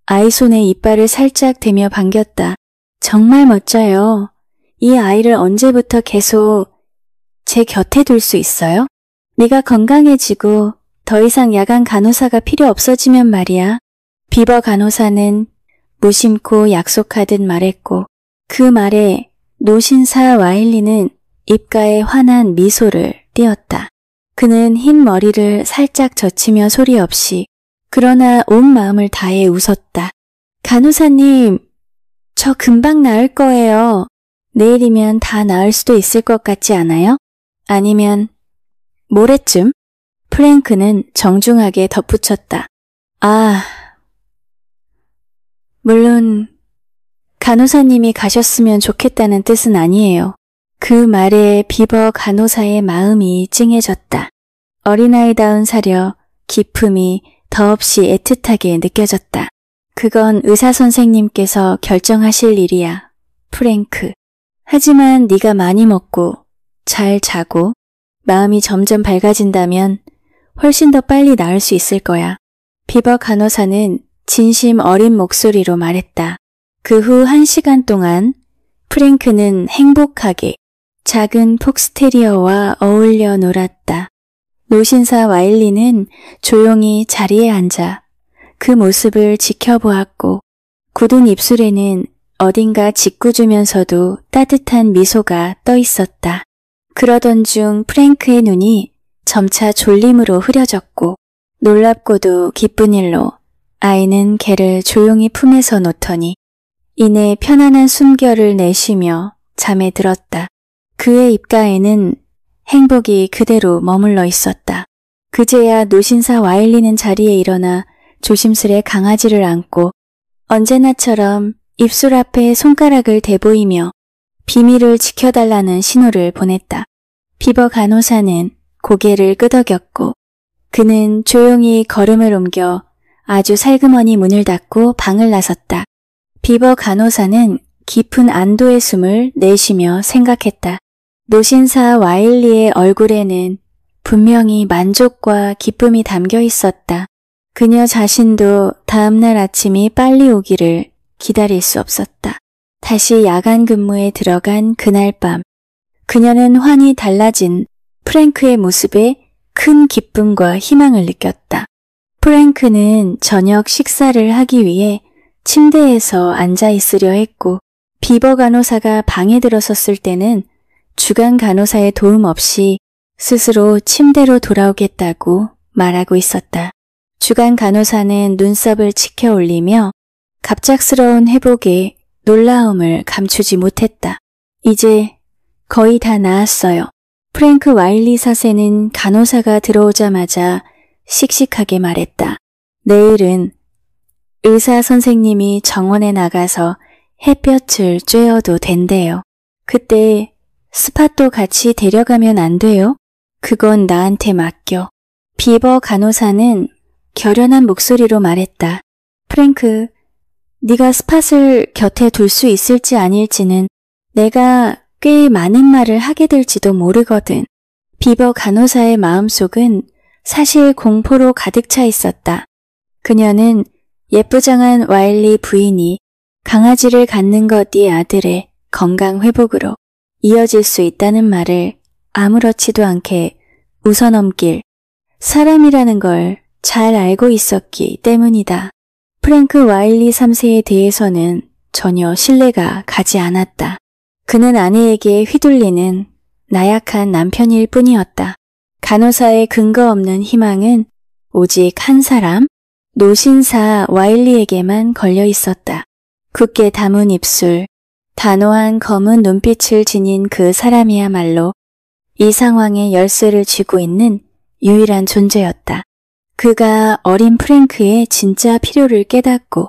아이 손에 이빨을 살짝 대며 반겼다. 정말 멋져요. 이 아이를 언제부터 계속 제 곁에 둘 수 있어요? 네가 건강해지고 더 이상 야간 간호사가 필요 없어지면 말이야. 비버 간호사는 무심코 약속하듯 말했고 그 말에 노신사 와일리는 입가에 환한 미소를 띄었다. 그는 흰 머리를 살짝 젖히며 소리 없이 그러나 온 마음을 다해 웃었다. 간호사님, 저 금방 나을 거예요. 내일이면 다 나을 수도 있을 것 같지 않아요? 아니면 모레쯤? 프랭크는 정중하게 덧붙였다. 아, 물론 간호사님이 가셨으면 좋겠다는 뜻은 아니에요. 그 말에 비버 간호사의 마음이 찡해졌다. 어린아이다운 사려 기품이 더없이 애틋하게 느껴졌다. 그건 의사 선생님께서 결정하실 일이야, 프랭크. 하지만 네가 많이 먹고 잘 자고 마음이 점점 밝아진다면 훨씬 더 빨리 나을 수 있을 거야. 비버 간호사는 진심 어린 목소리로 말했다. 그 후 1시간 동안 프랭크는 행복하게 작은 폭스테리어와 어울려 놀았다. 노신사 와일리는 조용히 자리에 앉아 그 모습을 지켜보았고 굳은 입술에는 어딘가 짓궂으면서도 따뜻한 미소가 떠 있었다. 그러던 중 프랭크의 눈이 점차 졸림으로 흐려졌고 놀랍고도 기쁜 일로 아이는 걔를 조용히 품에서 놓더니 이내 편안한 숨결을 내쉬며 잠에 들었다. 그의 입가에는 행복이 그대로 머물러 있었다. 그제야 노신사 와일리는 자리에 일어나 조심스레 강아지를 안고 언제나처럼 입술 앞에 손가락을 대보이며 비밀을 지켜달라는 신호를 보냈다. 비버 간호사는 고개를 끄덕였고 그는 조용히 걸음을 옮겨 아주 살그머니 문을 닫고 방을 나섰다. 비버 간호사는 깊은 안도의 숨을 내쉬며 생각했다. 노신사 와일리의 얼굴에는 분명히 만족과 기쁨이 담겨 있었다. 그녀 자신도 다음날 아침이 빨리 오기를 기다릴 수 없었다. 다시 야간 근무에 들어간 그날 밤, 그녀는 환히 달라진 프랭크의 모습에 큰 기쁨과 희망을 느꼈다. 프랭크는 저녁 식사를 하기 위해 침대에서 앉아 있으려 했고 비버 간호사가 방에 들어섰을 때는 주간 간호사의 도움 없이 스스로 침대로 돌아오겠다고 말하고 있었다. 주간 간호사는 눈썹을 치켜 올리며 갑작스러운 회복에 놀라움을 감추지 못했다. 이제 거의 다 나았어요. 프랭크 와일리 사세는 간호사가 들어오자마자 씩씩하게 말했다. 내일은 의사 선생님이 정원에 나가서 햇볕을 쬐어도 된대요. 그때 스팟도 같이 데려가면 안 돼요? 그건 나한테 맡겨. 비버 간호사는 결연한 목소리로 말했다. 프랭크, 네가 스팟을 곁에 둘 수 있을지 아닐지는 내가 꽤 많은 말을 하게 될지도 모르거든. 비버 간호사의 마음속은 사실 공포로 가득 차 있었다. 그녀는 예쁘장한 와일리 부인이 강아지를 갖는 것이 아들의 건강 회복으로 이어질 수 있다는 말을 아무렇지도 않게 웃어넘길 사람이라는 걸 잘 알고 있었기 때문이다. 프랭크 와일리 3세에 대해서는 전혀 신뢰가 가지 않았다. 그는 아내에게 휘둘리는 나약한 남편일 뿐이었다. 간호사의 근거 없는 희망은 오직 한 사람, 노신사 와일리에게만 걸려 있었다. 굳게 담은 입술, 단호한 검은 눈빛을 지닌 그 사람이야말로 이 상황의 열쇠를 쥐고 있는 유일한 존재였다. 그가 어린 프랭크의 진짜 필요를 깨닫고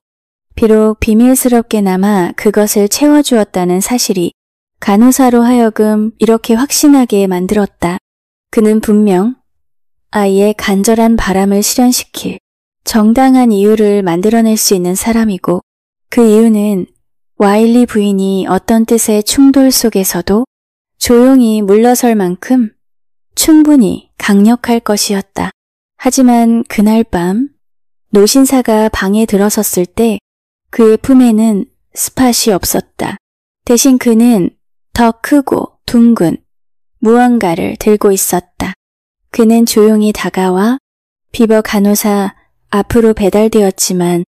비록 비밀스럽게나마 그것을 채워주었다는 사실이 간호사로 하여금 이렇게 확신하게 만들었다. 그는 분명 아이의 간절한 바람을 실현시킬 정당한 이유를 만들어낼 수 있는 사람이고 그 이유는 와일리 부인이 어떤 뜻의 충돌 속에서도 조용히 물러설 만큼 충분히 강력할 것이었다. 하지만 그날 밤 노신사가 방에 들어섰을 때 그의 품에는 스팟이 없었다. 대신 그는 더 크고 둥근 무언가를 들고 있었다. 그는 조용히 다가와 비버 간호사 앞으로 배달되었지만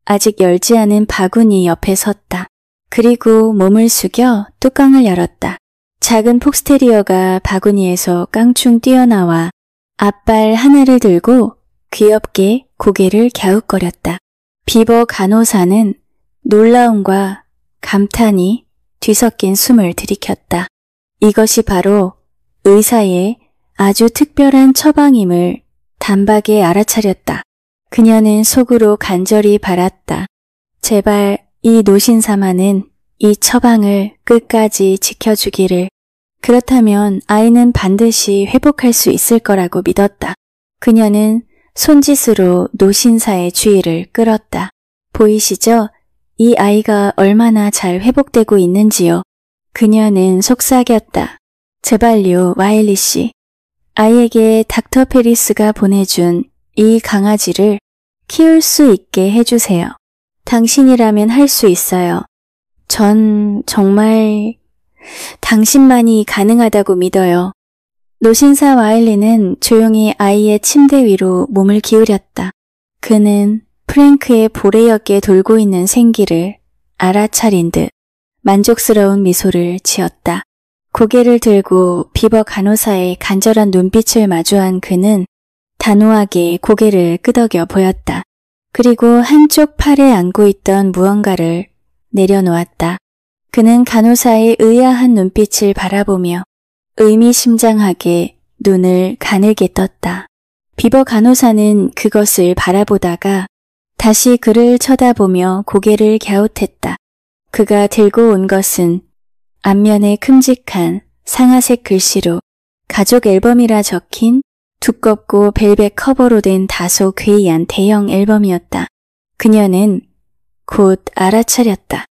아직 열지 않은 바구니 옆에 섰다. 그리고 몸을 숙여 뚜껑을 열었다. 작은 폭스테리어가 바구니에서 깡충 뛰어나와 앞발 하나를 들고 귀엽게 고개를 갸웃거렸다. 비버 간호사는 놀라움과 감탄이 뒤섞인 숨을 들이켰다. 이것이 바로 의사의 아주 특별한 처방임을 단박에 알아차렸다. 그녀는 속으로 간절히 바랐다. 제발 이 노신사만은 이 처방을 끝까지 지켜주기를. 그렇다면 아이는 반드시 회복할 수 있을 거라고 믿었다. 그녀는 손짓으로 노신사의 주의를 끌었다. 보이시죠? 이 아이가 얼마나 잘 회복되고 있는지요. 그녀는 속삭였다. 제발요, 와일리 씨. 아이에게 닥터 페리스가 보내준 이 강아지를 키울 수 있게 해주세요. 당신이라면 할 수 있어요. 전 정말 당신만이 가능하다고 믿어요. 노신사 와일리는 조용히 아이의 침대 위로 몸을 기울였다. 그는 프랭크의 볼에역에 돌고 있는 생기를 알아차린 듯 만족스러운 미소를 지었다. 고개를 들고 비버 간호사의 간절한 눈빛을 마주한 그는 단호하게 고개를 끄덕여 보였다. 그리고 한쪽 팔에 안고 있던 무언가를 내려놓았다. 그는 간호사의 의아한 눈빛을 바라보며 의미심장하게 눈을 가늘게 떴다. 비버 간호사는 그것을 바라보다가 다시 그를 쳐다보며 고개를 갸웃했다. 그가 들고 온 것은 앞면에 큼직한 상아색 글씨로 가족 앨범이라 적힌 두껍고 벨벳 커버로 된 다소 괴이한 대형 앨범이었다. 그녀는 곧 알아차렸다.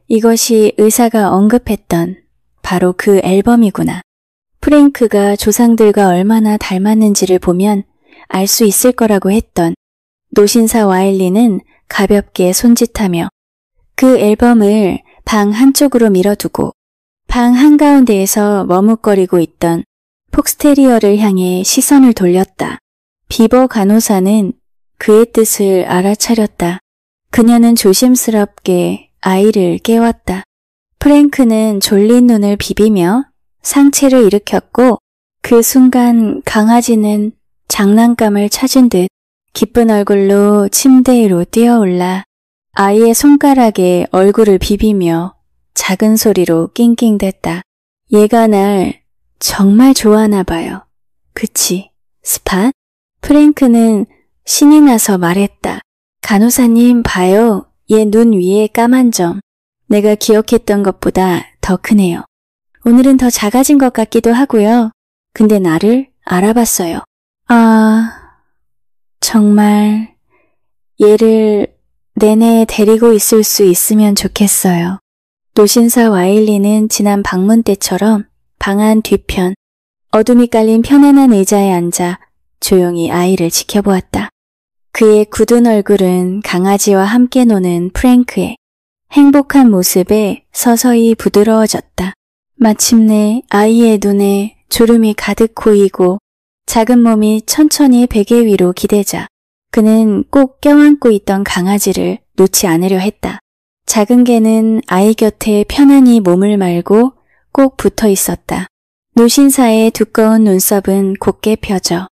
이것이 의사가 언급했던 바로 그 앨범이구나. 프랭크가 조상들과 얼마나 닮았는지를 보면 알 수 있을 거라고 했던 노신사 와일리는 가볍게 손짓하며 그 앨범을 방 한쪽으로 밀어두고 방 한가운데에서 머뭇거리고 있던 폭스테리어를 향해 시선을 돌렸다. 비버 간호사는 그의 뜻을 알아차렸다. 그녀는 조심스럽게 아이를 깨웠다. 프랭크는 졸린 눈을 비비며 상체를 일으켰고 그 순간 강아지는 장난감을 찾은 듯 기쁜 얼굴로 침대 위로 뛰어올라 아이의 손가락에 얼굴을 비비며 작은 소리로 낑낑댔다. 얘가 날 정말 좋아하나 봐요. 그치, 스팟? 프랭크는 신이 나서 말했다. 간호사님 봐요. 얘 눈 위에 까만 점. 내가 기억했던 것보다 더 크네요. 오늘은 더 작아진 것 같기도 하고요. 근데 나를 알아봤어요. 아, 정말 얘를 내내 데리고 있을 수 있으면 좋겠어요. 노신사 와일리는 지난 방문 때처럼 방 안 뒤편 어둠이 깔린 편안한 의자에 앉아 조용히 아이를 지켜보았다. 그의 굳은 얼굴은 강아지와 함께 노는 프랭크의 행복한 모습에 서서히 부드러워졌다. 마침내 아이의 눈에 졸음이 가득 고이고 작은 몸이 천천히 베개 위로 기대자 그는 꼭 껴안고 있던 강아지를 놓지 않으려 했다. 작은 개는 아이 곁에 편안히 몸을 말고 꼭 붙어 있었다. 노신사의 두꺼운 눈썹은 곧게 펴져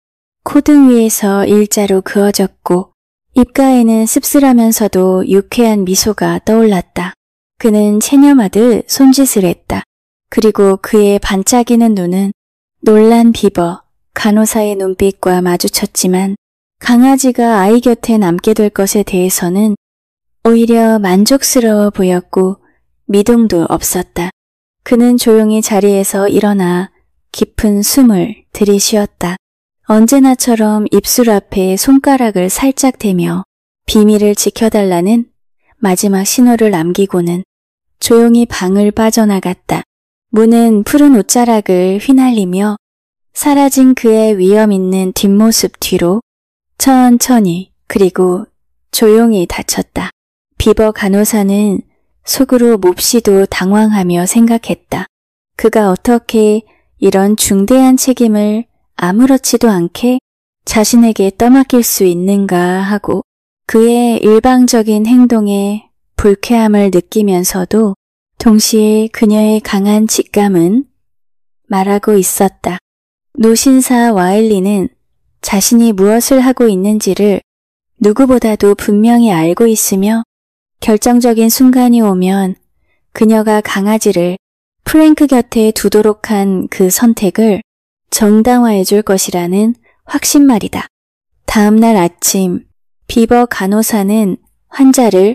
코등 위에서 일자로 그어졌고 입가에는 씁쓸하면서도 유쾌한 미소가 떠올랐다. 그는 체념하듯 손짓을 했다. 그리고 그의 반짝이는 눈은 놀란 비버, 간호사의 눈빛과 마주쳤지만 강아지가 아이 곁에 남게 될 것에 대해서는 오히려 만족스러워 보였고 미동도 없었다. 그는 조용히 자리에서 일어나 깊은 숨을 들이쉬었다. 언제나처럼 입술 앞에 손가락을 살짝 대며 비밀을 지켜달라는 마지막 신호를 남기고는 조용히 방을 빠져나갔다. 문은 푸른 옷자락을 휘날리며 사라진 그의 위험 있는 뒷모습 뒤로 천천히 그리고 조용히 닫혔다. 비버 간호사는 속으로 몹시도 당황하며 생각했다. 그가 어떻게 이런 중대한 책임을 아무렇지도 않게 자신에게 떠맡길 수 있는가 하고 그의 일방적인 행동에 불쾌함을 느끼면서도 동시에 그녀의 강한 직감은 말하고 있었다. 노신사 와일리는 자신이 무엇을 하고 있는지를 누구보다도 분명히 알고 있으며 결정적인 순간이 오면 그녀가 강아지를 프랭크 곁에 두도록 한 그 선택을 정당화해 줄 것이라는 확신 말이다. 다음 날 아침 비버 간호사는 환자를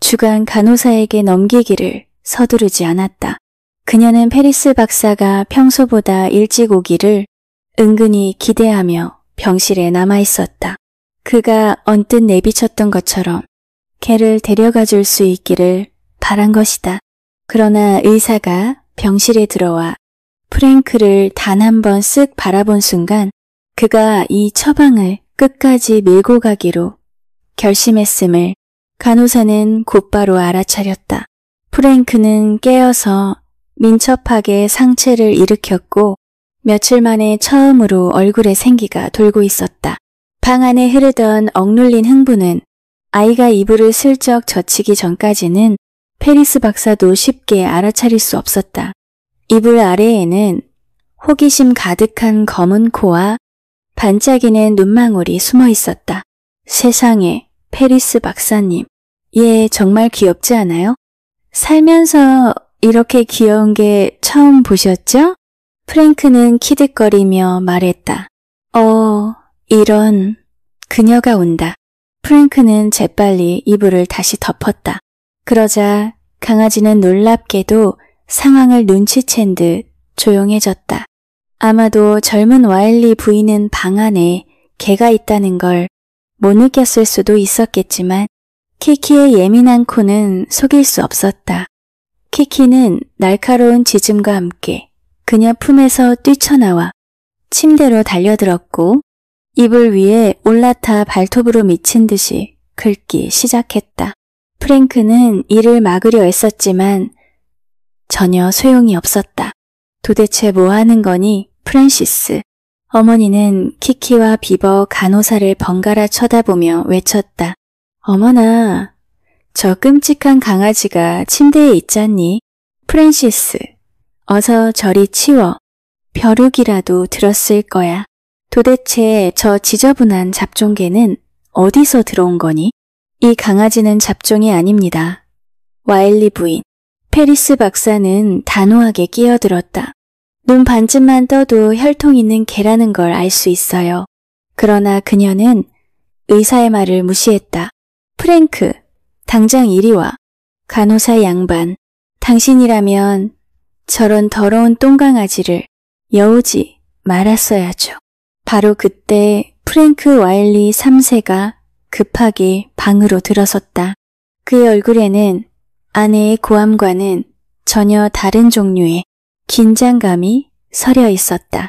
주간 간호사에게 넘기기를 서두르지 않았다. 그녀는 페리스 박사가 평소보다 일찍 오기를 은근히 기대하며 병실에 남아 있었다. 그가 언뜻 내비쳤던 것처럼 개를 데려가 줄 수 있기를 바란 것이다. 그러나 의사가 병실에 들어와 프랭크를 단 한 번 쓱 바라본 순간 그가 이 처방을 끝까지 밀고 가기로 결심했음을 간호사는 곧바로 알아차렸다. 프랭크는 깨어서 민첩하게 상체를 일으켰고 며칠 만에 처음으로 얼굴에 생기가 돌고 있었다. 방 안에 흐르던 억눌린 흥분은 아이가 이불을 슬쩍 젖히기 전까지는 페리스 박사도 쉽게 알아차릴 수 없었다. 이불 아래에는 호기심 가득한 검은 코와 반짝이는 눈망울이 숨어 있었다. 세상에, 페리스 박사님. 얘 정말 귀엽지 않아요? 살면서 이렇게 귀여운 게 처음 보셨죠? 프랭크는 키득거리며 말했다. 이런... 그녀가 온다. 프랭크는 재빨리 이불을 다시 덮었다. 그러자 강아지는 놀랍게도 상황을 눈치챈 듯 조용해졌다. 아마도 젊은 와일리 부인은 방 안에 개가 있다는 걸 못 느꼈을 수도 있었겠지만 키키의 예민한 코는 속일 수 없었다. 키키는 날카로운 짖음과 함께 그녀 품에서 뛰쳐나와 침대로 달려들었고 이불 위에 올라타 발톱으로 미친 듯이 긁기 시작했다. 프랭크는 이를 막으려 애썼지만 전혀 소용이 없었다. 도대체 뭐 하는 거니, 프랜시스? 어머니는 키키와 비버 간호사를 번갈아 쳐다보며 외쳤다. 어머나, 저 끔찍한 강아지가 침대에 있잖니? 프랜시스, 어서 저리 치워. 벼룩이라도 들었을 거야. 도대체 저 지저분한 잡종개는 어디서 들어온 거니? 이 강아지는 잡종이 아닙니다. 와일리 부인, 페리스 박사는 단호하게 끼어들었다. 눈 반쯤만 떠도 혈통 있는 개라는 걸 알 수 있어요. 그러나 그녀는 의사의 말을 무시했다. 프랭크, 당장 이리 와. 간호사 양반, 당신이라면 저런 더러운 똥강아지를 여우지 말았어야죠. 바로 그때 프랭크 와일리 3세가 급하게 방으로 들어섰다. 그의 얼굴에는 아내의 고함과는 전혀 다른 종류의 긴장감이 서려 있었다.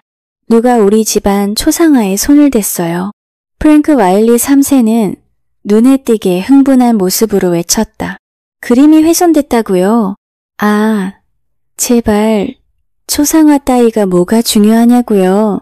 누가 우리 집안 초상화에 손을 댔어요. 프랭크 와일리 3세는 눈에 띄게 흥분한 모습으로 외쳤다. 그림이 훼손됐다고요? 아, 제발 초상화 따위가 뭐가 중요하냐고요.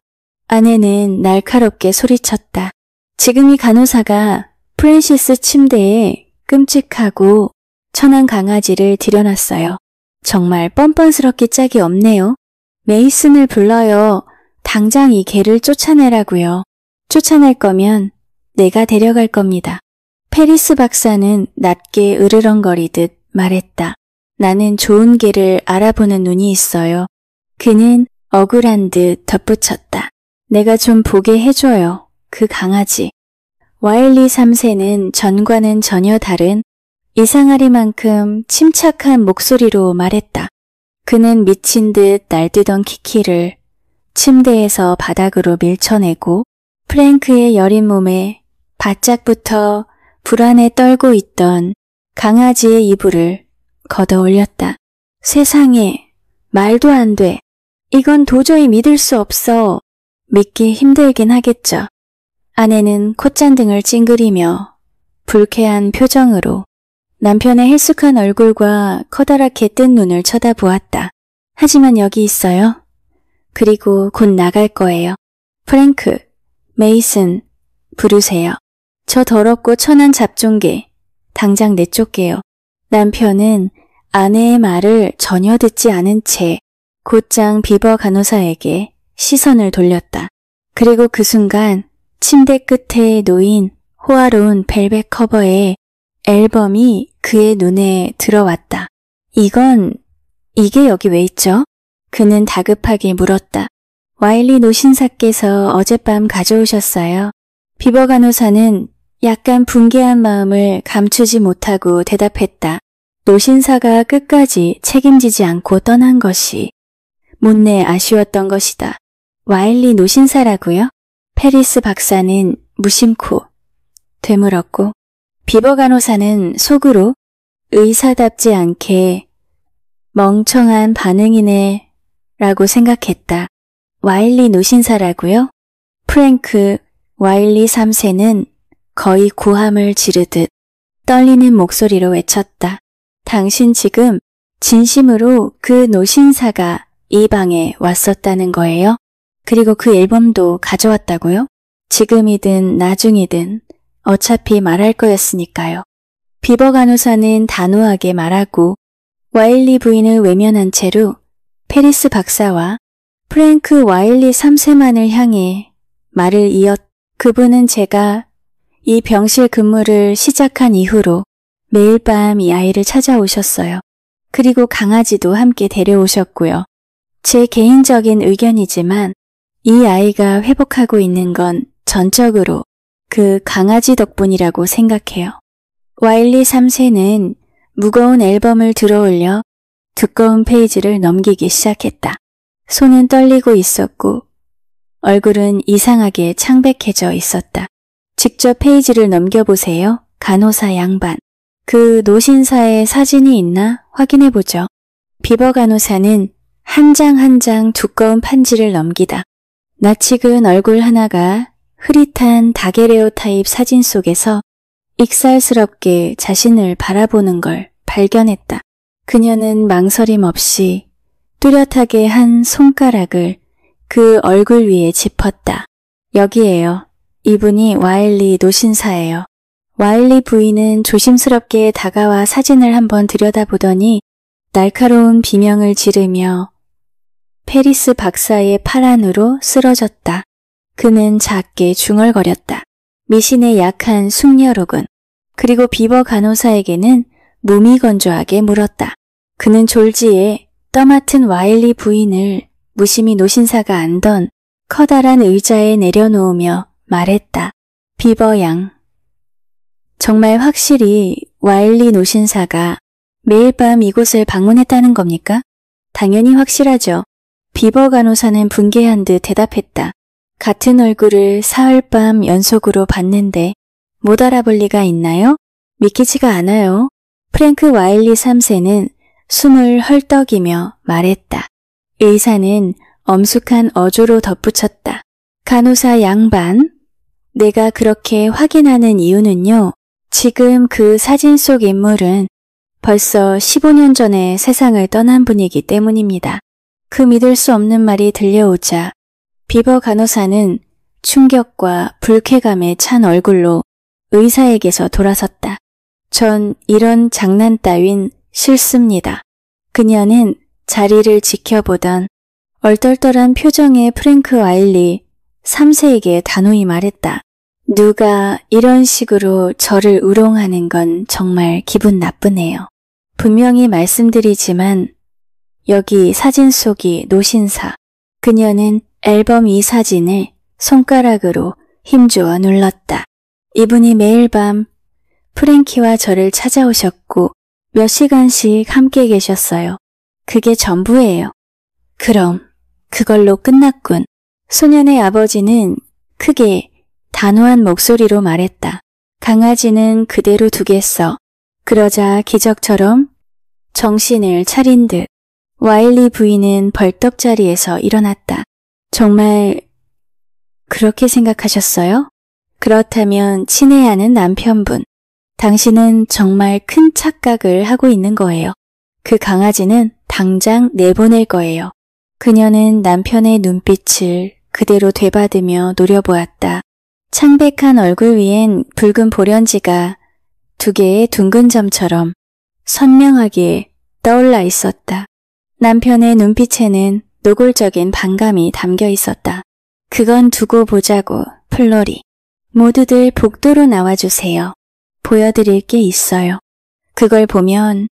아내는 날카롭게 소리쳤다. 지금 이 간호사가 프랜시스 침대에 끔찍하고 천한 강아지를 들여놨어요. 정말 뻔뻔스럽게 짝이 없네요. 메이슨을 불러요. 당장 이 개를 쫓아내라고요. 쫓아낼 거면 내가 데려갈 겁니다. 페리스 박사는 낮게 으르렁거리듯 말했다. 나는 좋은 개를 알아보는 눈이 있어요. 그는 억울한 듯 덧붙였다. 내가 좀 보게 해줘요. 그 강아지. 와일리 3세는 전과는 전혀 다른 이상하리만큼 침착한 목소리로 말했다. 그는 미친 듯 날뛰던 키키를 침대에서 바닥으로 밀쳐내고 프랭크의 여린 몸에 바짝부터 불안에 떨고 있던 강아지의 이불을 걷어 올렸다. 세상에, 말도 안 돼. 이건 도저히 믿을 수 없어. 믿기 힘들긴 하겠죠. 아내는 콧잔등을 찡그리며 불쾌한 표정으로 남편의 헬쑥한 얼굴과 커다랗게 뜬 눈을 쳐다보았다. 하지만 여기 있어요. 그리고 곧 나갈 거예요. 프랭크, 메이슨, 부르세요. 저 더럽고 천한 잡종개, 당장 내쫓게요. 남편은 아내의 말을 전혀 듣지 않은 채 곧장 비버 간호사에게 시선을 돌렸다. 그리고 그 순간 침대 끝에 놓인 호화로운 벨벳 커버의 앨범이 그의 눈에 들어왔다. 이게 여기 왜 있죠? 그는 다급하게 물었다. 와일리 노신사께서 어젯밤 가져오셨어요. 비버 간호사는 약간 분개한 마음을 감추지 못하고 대답했다. 노신사가 끝까지 책임지지 않고 떠난 것이 못내 아쉬웠던 것이다. 와일리 노신사라고요? 페리스 박사는 무심코 되물었고 비버 간호사는 속으로 의사답지 않게 멍청한 반응이네 라고 생각했다. 와일리 노신사라고요? 프랭크 와일리 3세는 거의 고함을 지르듯 떨리는 목소리로 외쳤다. 당신 지금 진심으로 그 노신사가 이 방에 왔었다는 거예요? 그리고 그 앨범도 가져왔다고요? 지금이든 나중이든 어차피 말할 거였으니까요. 비버 간호사는 단호하게 말하고 와일리 부인을 외면한 채로 페리스 박사와 프랭크 와일리 3세만을 향해 말을 그분은 제가 이 병실 근무를 시작한 이후로 매일 밤 이 아이를 찾아오셨어요. 그리고 강아지도 함께 데려오셨고요. 제 개인적인 의견이지만 이 아이가 회복하고 있는 건 전적으로 그 강아지 덕분이라고 생각해요. 와일리 3세는 무거운 앨범을 들어올려 두꺼운 페이지를 넘기기 시작했다. 손은 떨리고 있었고 얼굴은 이상하게 창백해져 있었다. 직접 페이지를 넘겨보세요. 간호사 양반. 그 노신사의 사진이 있나 확인해보죠. 비버 간호사는 한 장 한 장 두꺼운 판지를 넘기다 낯익은 얼굴 하나가 흐릿한 다게레오타입 사진 속에서 익살스럽게 자신을 바라보는 걸 발견했다. 그녀는 망설임 없이 뚜렷하게 한 손가락을 그 얼굴 위에 짚었다. 여기에요. 이분이 와일리 노신사예요. 와일리 부인은 조심스럽게 다가와 사진을 한번 들여다보더니 날카로운 비명을 지르며 페리스 박사의 팔 안으로 쓰러졌다. 그는 작게 중얼거렸다. 미신의 약한 숙녀로군. 그리고 비버 간호사에게는 몸이 건조하게 물었다. 그는 졸지에 떠맡은 와일리 부인을 무심히 노신사가 앉던 커다란 의자에 내려놓으며 말했다. 비버 양. 정말 확실히 와일리 노신사가 매일 밤 이곳을 방문했다는 겁니까? 당연히 확실하죠. 비버 간호사는 분개한 듯 대답했다. 같은 얼굴을 사흘 밤 연속으로 봤는데 못 알아볼 리가 있나요? 믿기지가 않아요. 프랭크 와일리 3세는 숨을 헐떡이며 말했다. 의사는 엄숙한 어조로 덧붙였다. 간호사 양반, 내가 그렇게 확인하는 이유는요. 지금 그 사진 속 인물은 벌써 15년 전에 세상을 떠난 분이기 때문입니다. 그 믿을 수 없는 말이 들려오자 비버 간호사는 충격과 불쾌감에 찬 얼굴로 의사에게서 돌아섰다. 전 이런 장난 따윈 싫습니다. 그녀는 자리를 지켜보던 얼떨떨한 표정의 프랭크 와일리 3세에게 단호히 말했다. 누가 이런 식으로 저를 우롱하는 건 정말 기분 나쁘네요. 분명히 말씀드리지만 여기 사진 속이 노신사. 그녀는 앨범 이 사진을 손가락으로 힘주어 눌렀다. 이분이 매일 밤 프랭키와 저를 찾아오셨고 몇 시간씩 함께 계셨어요. 그게 전부예요. 그럼 그걸로 끝났군. 소년의 아버지는 크게 단호한 목소리로 말했다. 강아지는 그대로 두겠어. 그러자 기적처럼 정신을 차린 듯 와일리 부인은 벌떡 자리에서 일어났다. 정말 그렇게 생각하셨어요? 그렇다면 친해야 하는 남편분. 당신은 정말 큰 착각을 하고 있는 거예요. 그 강아지는 당장 내보낼 거예요. 그녀는 남편의 눈빛을 그대로 되받으며 노려보았다. 창백한 얼굴 위엔 붉은 볼연지가 2개의 둥근 점처럼 선명하게 떠올라 있었다. 남편의 눈빛에는 노골적인 반감이 담겨 있었다. 그건 두고 보자고, 플로리. 모두들 복도로 나와주세요. 보여드릴 게 있어요. 그걸 보면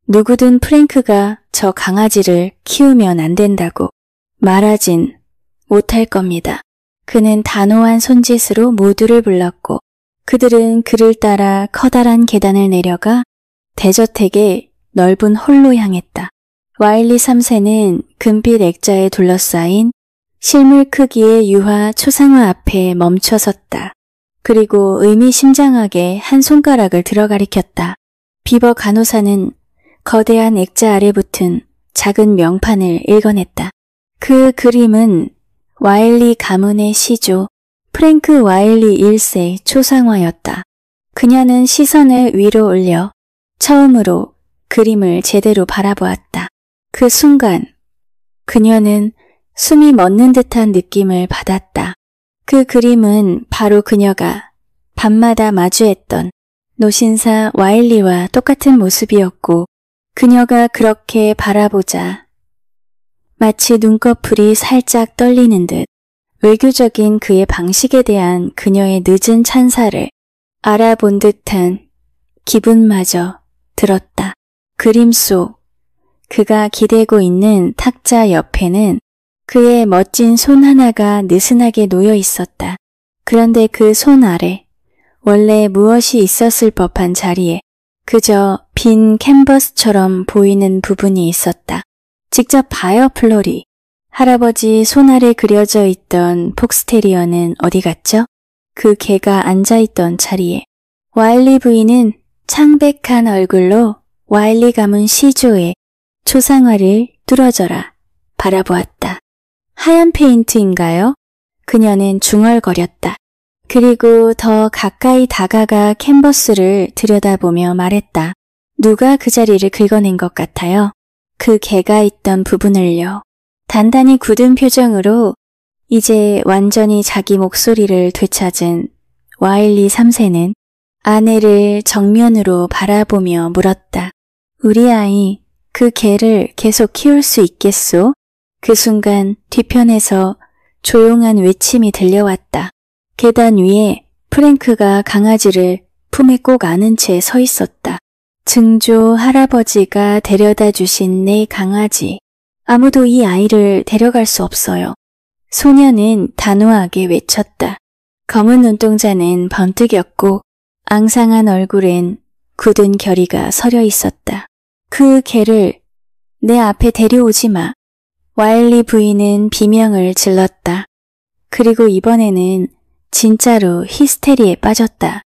누구든 프랭크가 저 강아지를 키우면 안 된다고 말하진 못할 겁니다. 그는 단호한 손짓으로 모두를 불렀고 그들은 그를 따라 커다란 계단을 내려가 대저택의 넓은 홀로 향했다. 와일리 3세는 금빛 액자에 둘러싸인 실물 크기의 유화 초상화 앞에 멈춰 섰다. 그리고 의미심장하게 한 손가락을 들어 가리켰다. 비버 간호사는 거대한 액자 아래 붙은 작은 명판을 읽어냈다. 그 그림은 와일리 가문의 시조 프랭크 와일리 1세 초상화였다. 그녀는 시선을 위로 올려 처음으로 그림을 제대로 바라보았다. 그 순간 그녀는 숨이 멎는 듯한 느낌을 받았다. 그 그림은 바로 그녀가 밤마다 마주했던 노신사 와일리와 똑같은 모습이었고 그녀가 그렇게 바라보자 마치 눈꺼풀이 살짝 떨리는 듯 외교적인 그의 방식에 대한 그녀의 늦은 찬사를 알아본 듯한 기분마저 들었다. 그림 속 그가 기대고 있는 탁자 옆에는 그의 멋진 손 하나가 느슨하게 놓여 있었다. 그런데 그 손 아래 원래 무엇이 있었을 법한 자리에 그저 빈 캔버스처럼 보이는 부분이 있었다. 직접 봐요, 플로리. 할아버지 손 아래 그려져 있던 폭스테리어는 어디 갔죠? 그 개가 앉아있던 자리에. 와일리 부인은 창백한 얼굴로 와일리 가문 시조의 초상화를 뚫어져라 바라보았다. 하얀 페인트인가요? 그녀는 중얼거렸다. 그리고 더 가까이 다가가 캔버스를 들여다보며 말했다. 누가 그 자리를 긁어낸 것 같아요? 그 개가 있던 부분을요. 단단히 굳은 표정으로 이제 완전히 자기 목소리를 되찾은 와일리 3세는 아내를 정면으로 바라보며 물었다. 우리 아이, 그 개를 계속 키울 수 있겠소? 그 순간 뒤편에서 조용한 외침이 들려왔다. 계단 위에 프랭크가 강아지를 품에 꼭 안은 채 서 있었다. 증조 할아버지가 데려다 주신 내 강아지. 아무도 이 아이를 데려갈 수 없어요. 소녀는 단호하게 외쳤다. 검은 눈동자는 번뜩였고 앙상한 얼굴엔 굳은 결의가 서려 있었다. 그 개를 내 앞에 데려오지 마. 와일리 부인은 비명을 질렀다. 그리고 이번에는 진짜로 히스테리에 빠졌다.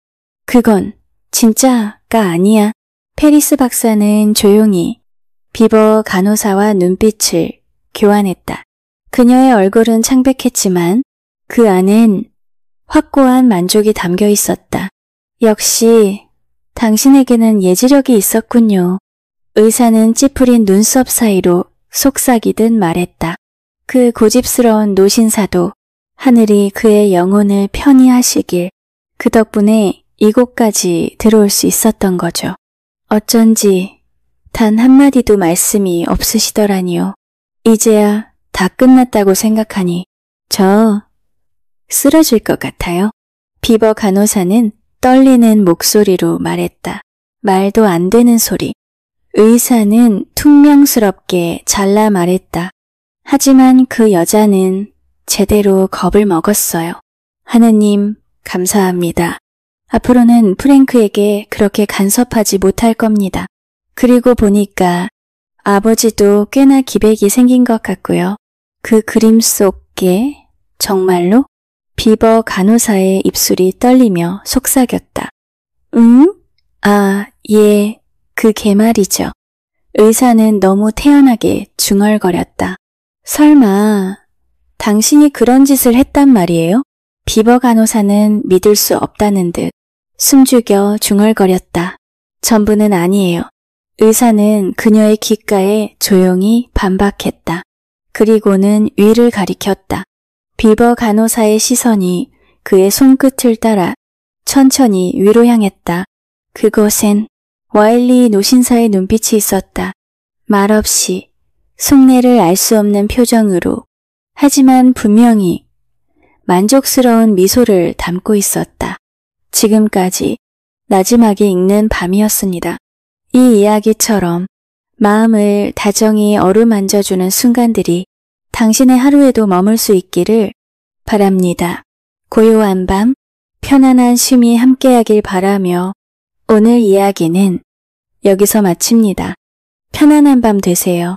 그건 진짜가 아니야. 페리스 박사는 조용히 비버 간호사와 눈빛을 교환했다. 그녀의 얼굴은 창백했지만 그 안엔 확고한 만족이 담겨 있었다. 역시 당신에게는 예지력이 있었군요. 의사는 찌푸린 눈썹 사이로 속삭이듯 말했다. 그 고집스러운 노신사도 하늘이 그의 영혼을 편히 하시길 그 덕분에 이곳까지 들어올 수 있었던 거죠. 어쩐지 단 한마디도 말씀이 없으시더라니요. 이제야 다 끝났다고 생각하니 저 쓰러질 것 같아요. 비버 간호사는 떨리는 목소리로 말했다. 말도 안 되는 소리. 의사는 퉁명스럽게 잘라 말했다. 하지만 그 여자는 제대로 겁을 먹었어요. 하느님, 감사합니다. 앞으로는 프랭크에게 그렇게 간섭하지 못할 겁니다. 그리고 보니까 아버지도 꽤나 기백이 생긴 것 같고요. 그 그림 속에 정말로? 비버 간호사의 입술이 떨리며 속삭였다. 응? 아, 예, 그 개말이죠. 의사는 너무 태연하게 중얼거렸다. 설마 당신이 그런 짓을 했단 말이에요? 비버 간호사는 믿을 수 없다는 듯 숨죽여 중얼거렸다. 전부는 아니에요. 의사는 그녀의 귓가에 조용히 반박했다. 그리고는 위를 가리켰다. 비버 간호사의 시선이 그의 손끝을 따라 천천히 위로 향했다. 그곳엔 와일리 노신사의 눈빛이 있었다. 말없이 속내를 알 수 없는 표정으로 하지만 분명히 만족스러운 미소를 담고 있었다. 지금까지 나지막이 익는 밤이었습니다. 이 이야기처럼 마음을 다정히 어루만져주는 순간들이 당신의 하루에도 머물 수 있기를 바랍니다. 고요한 밤, 편안한 쉼이 함께하길 바라며 오늘 이야기는 여기서 마칩니다. 편안한 밤 되세요.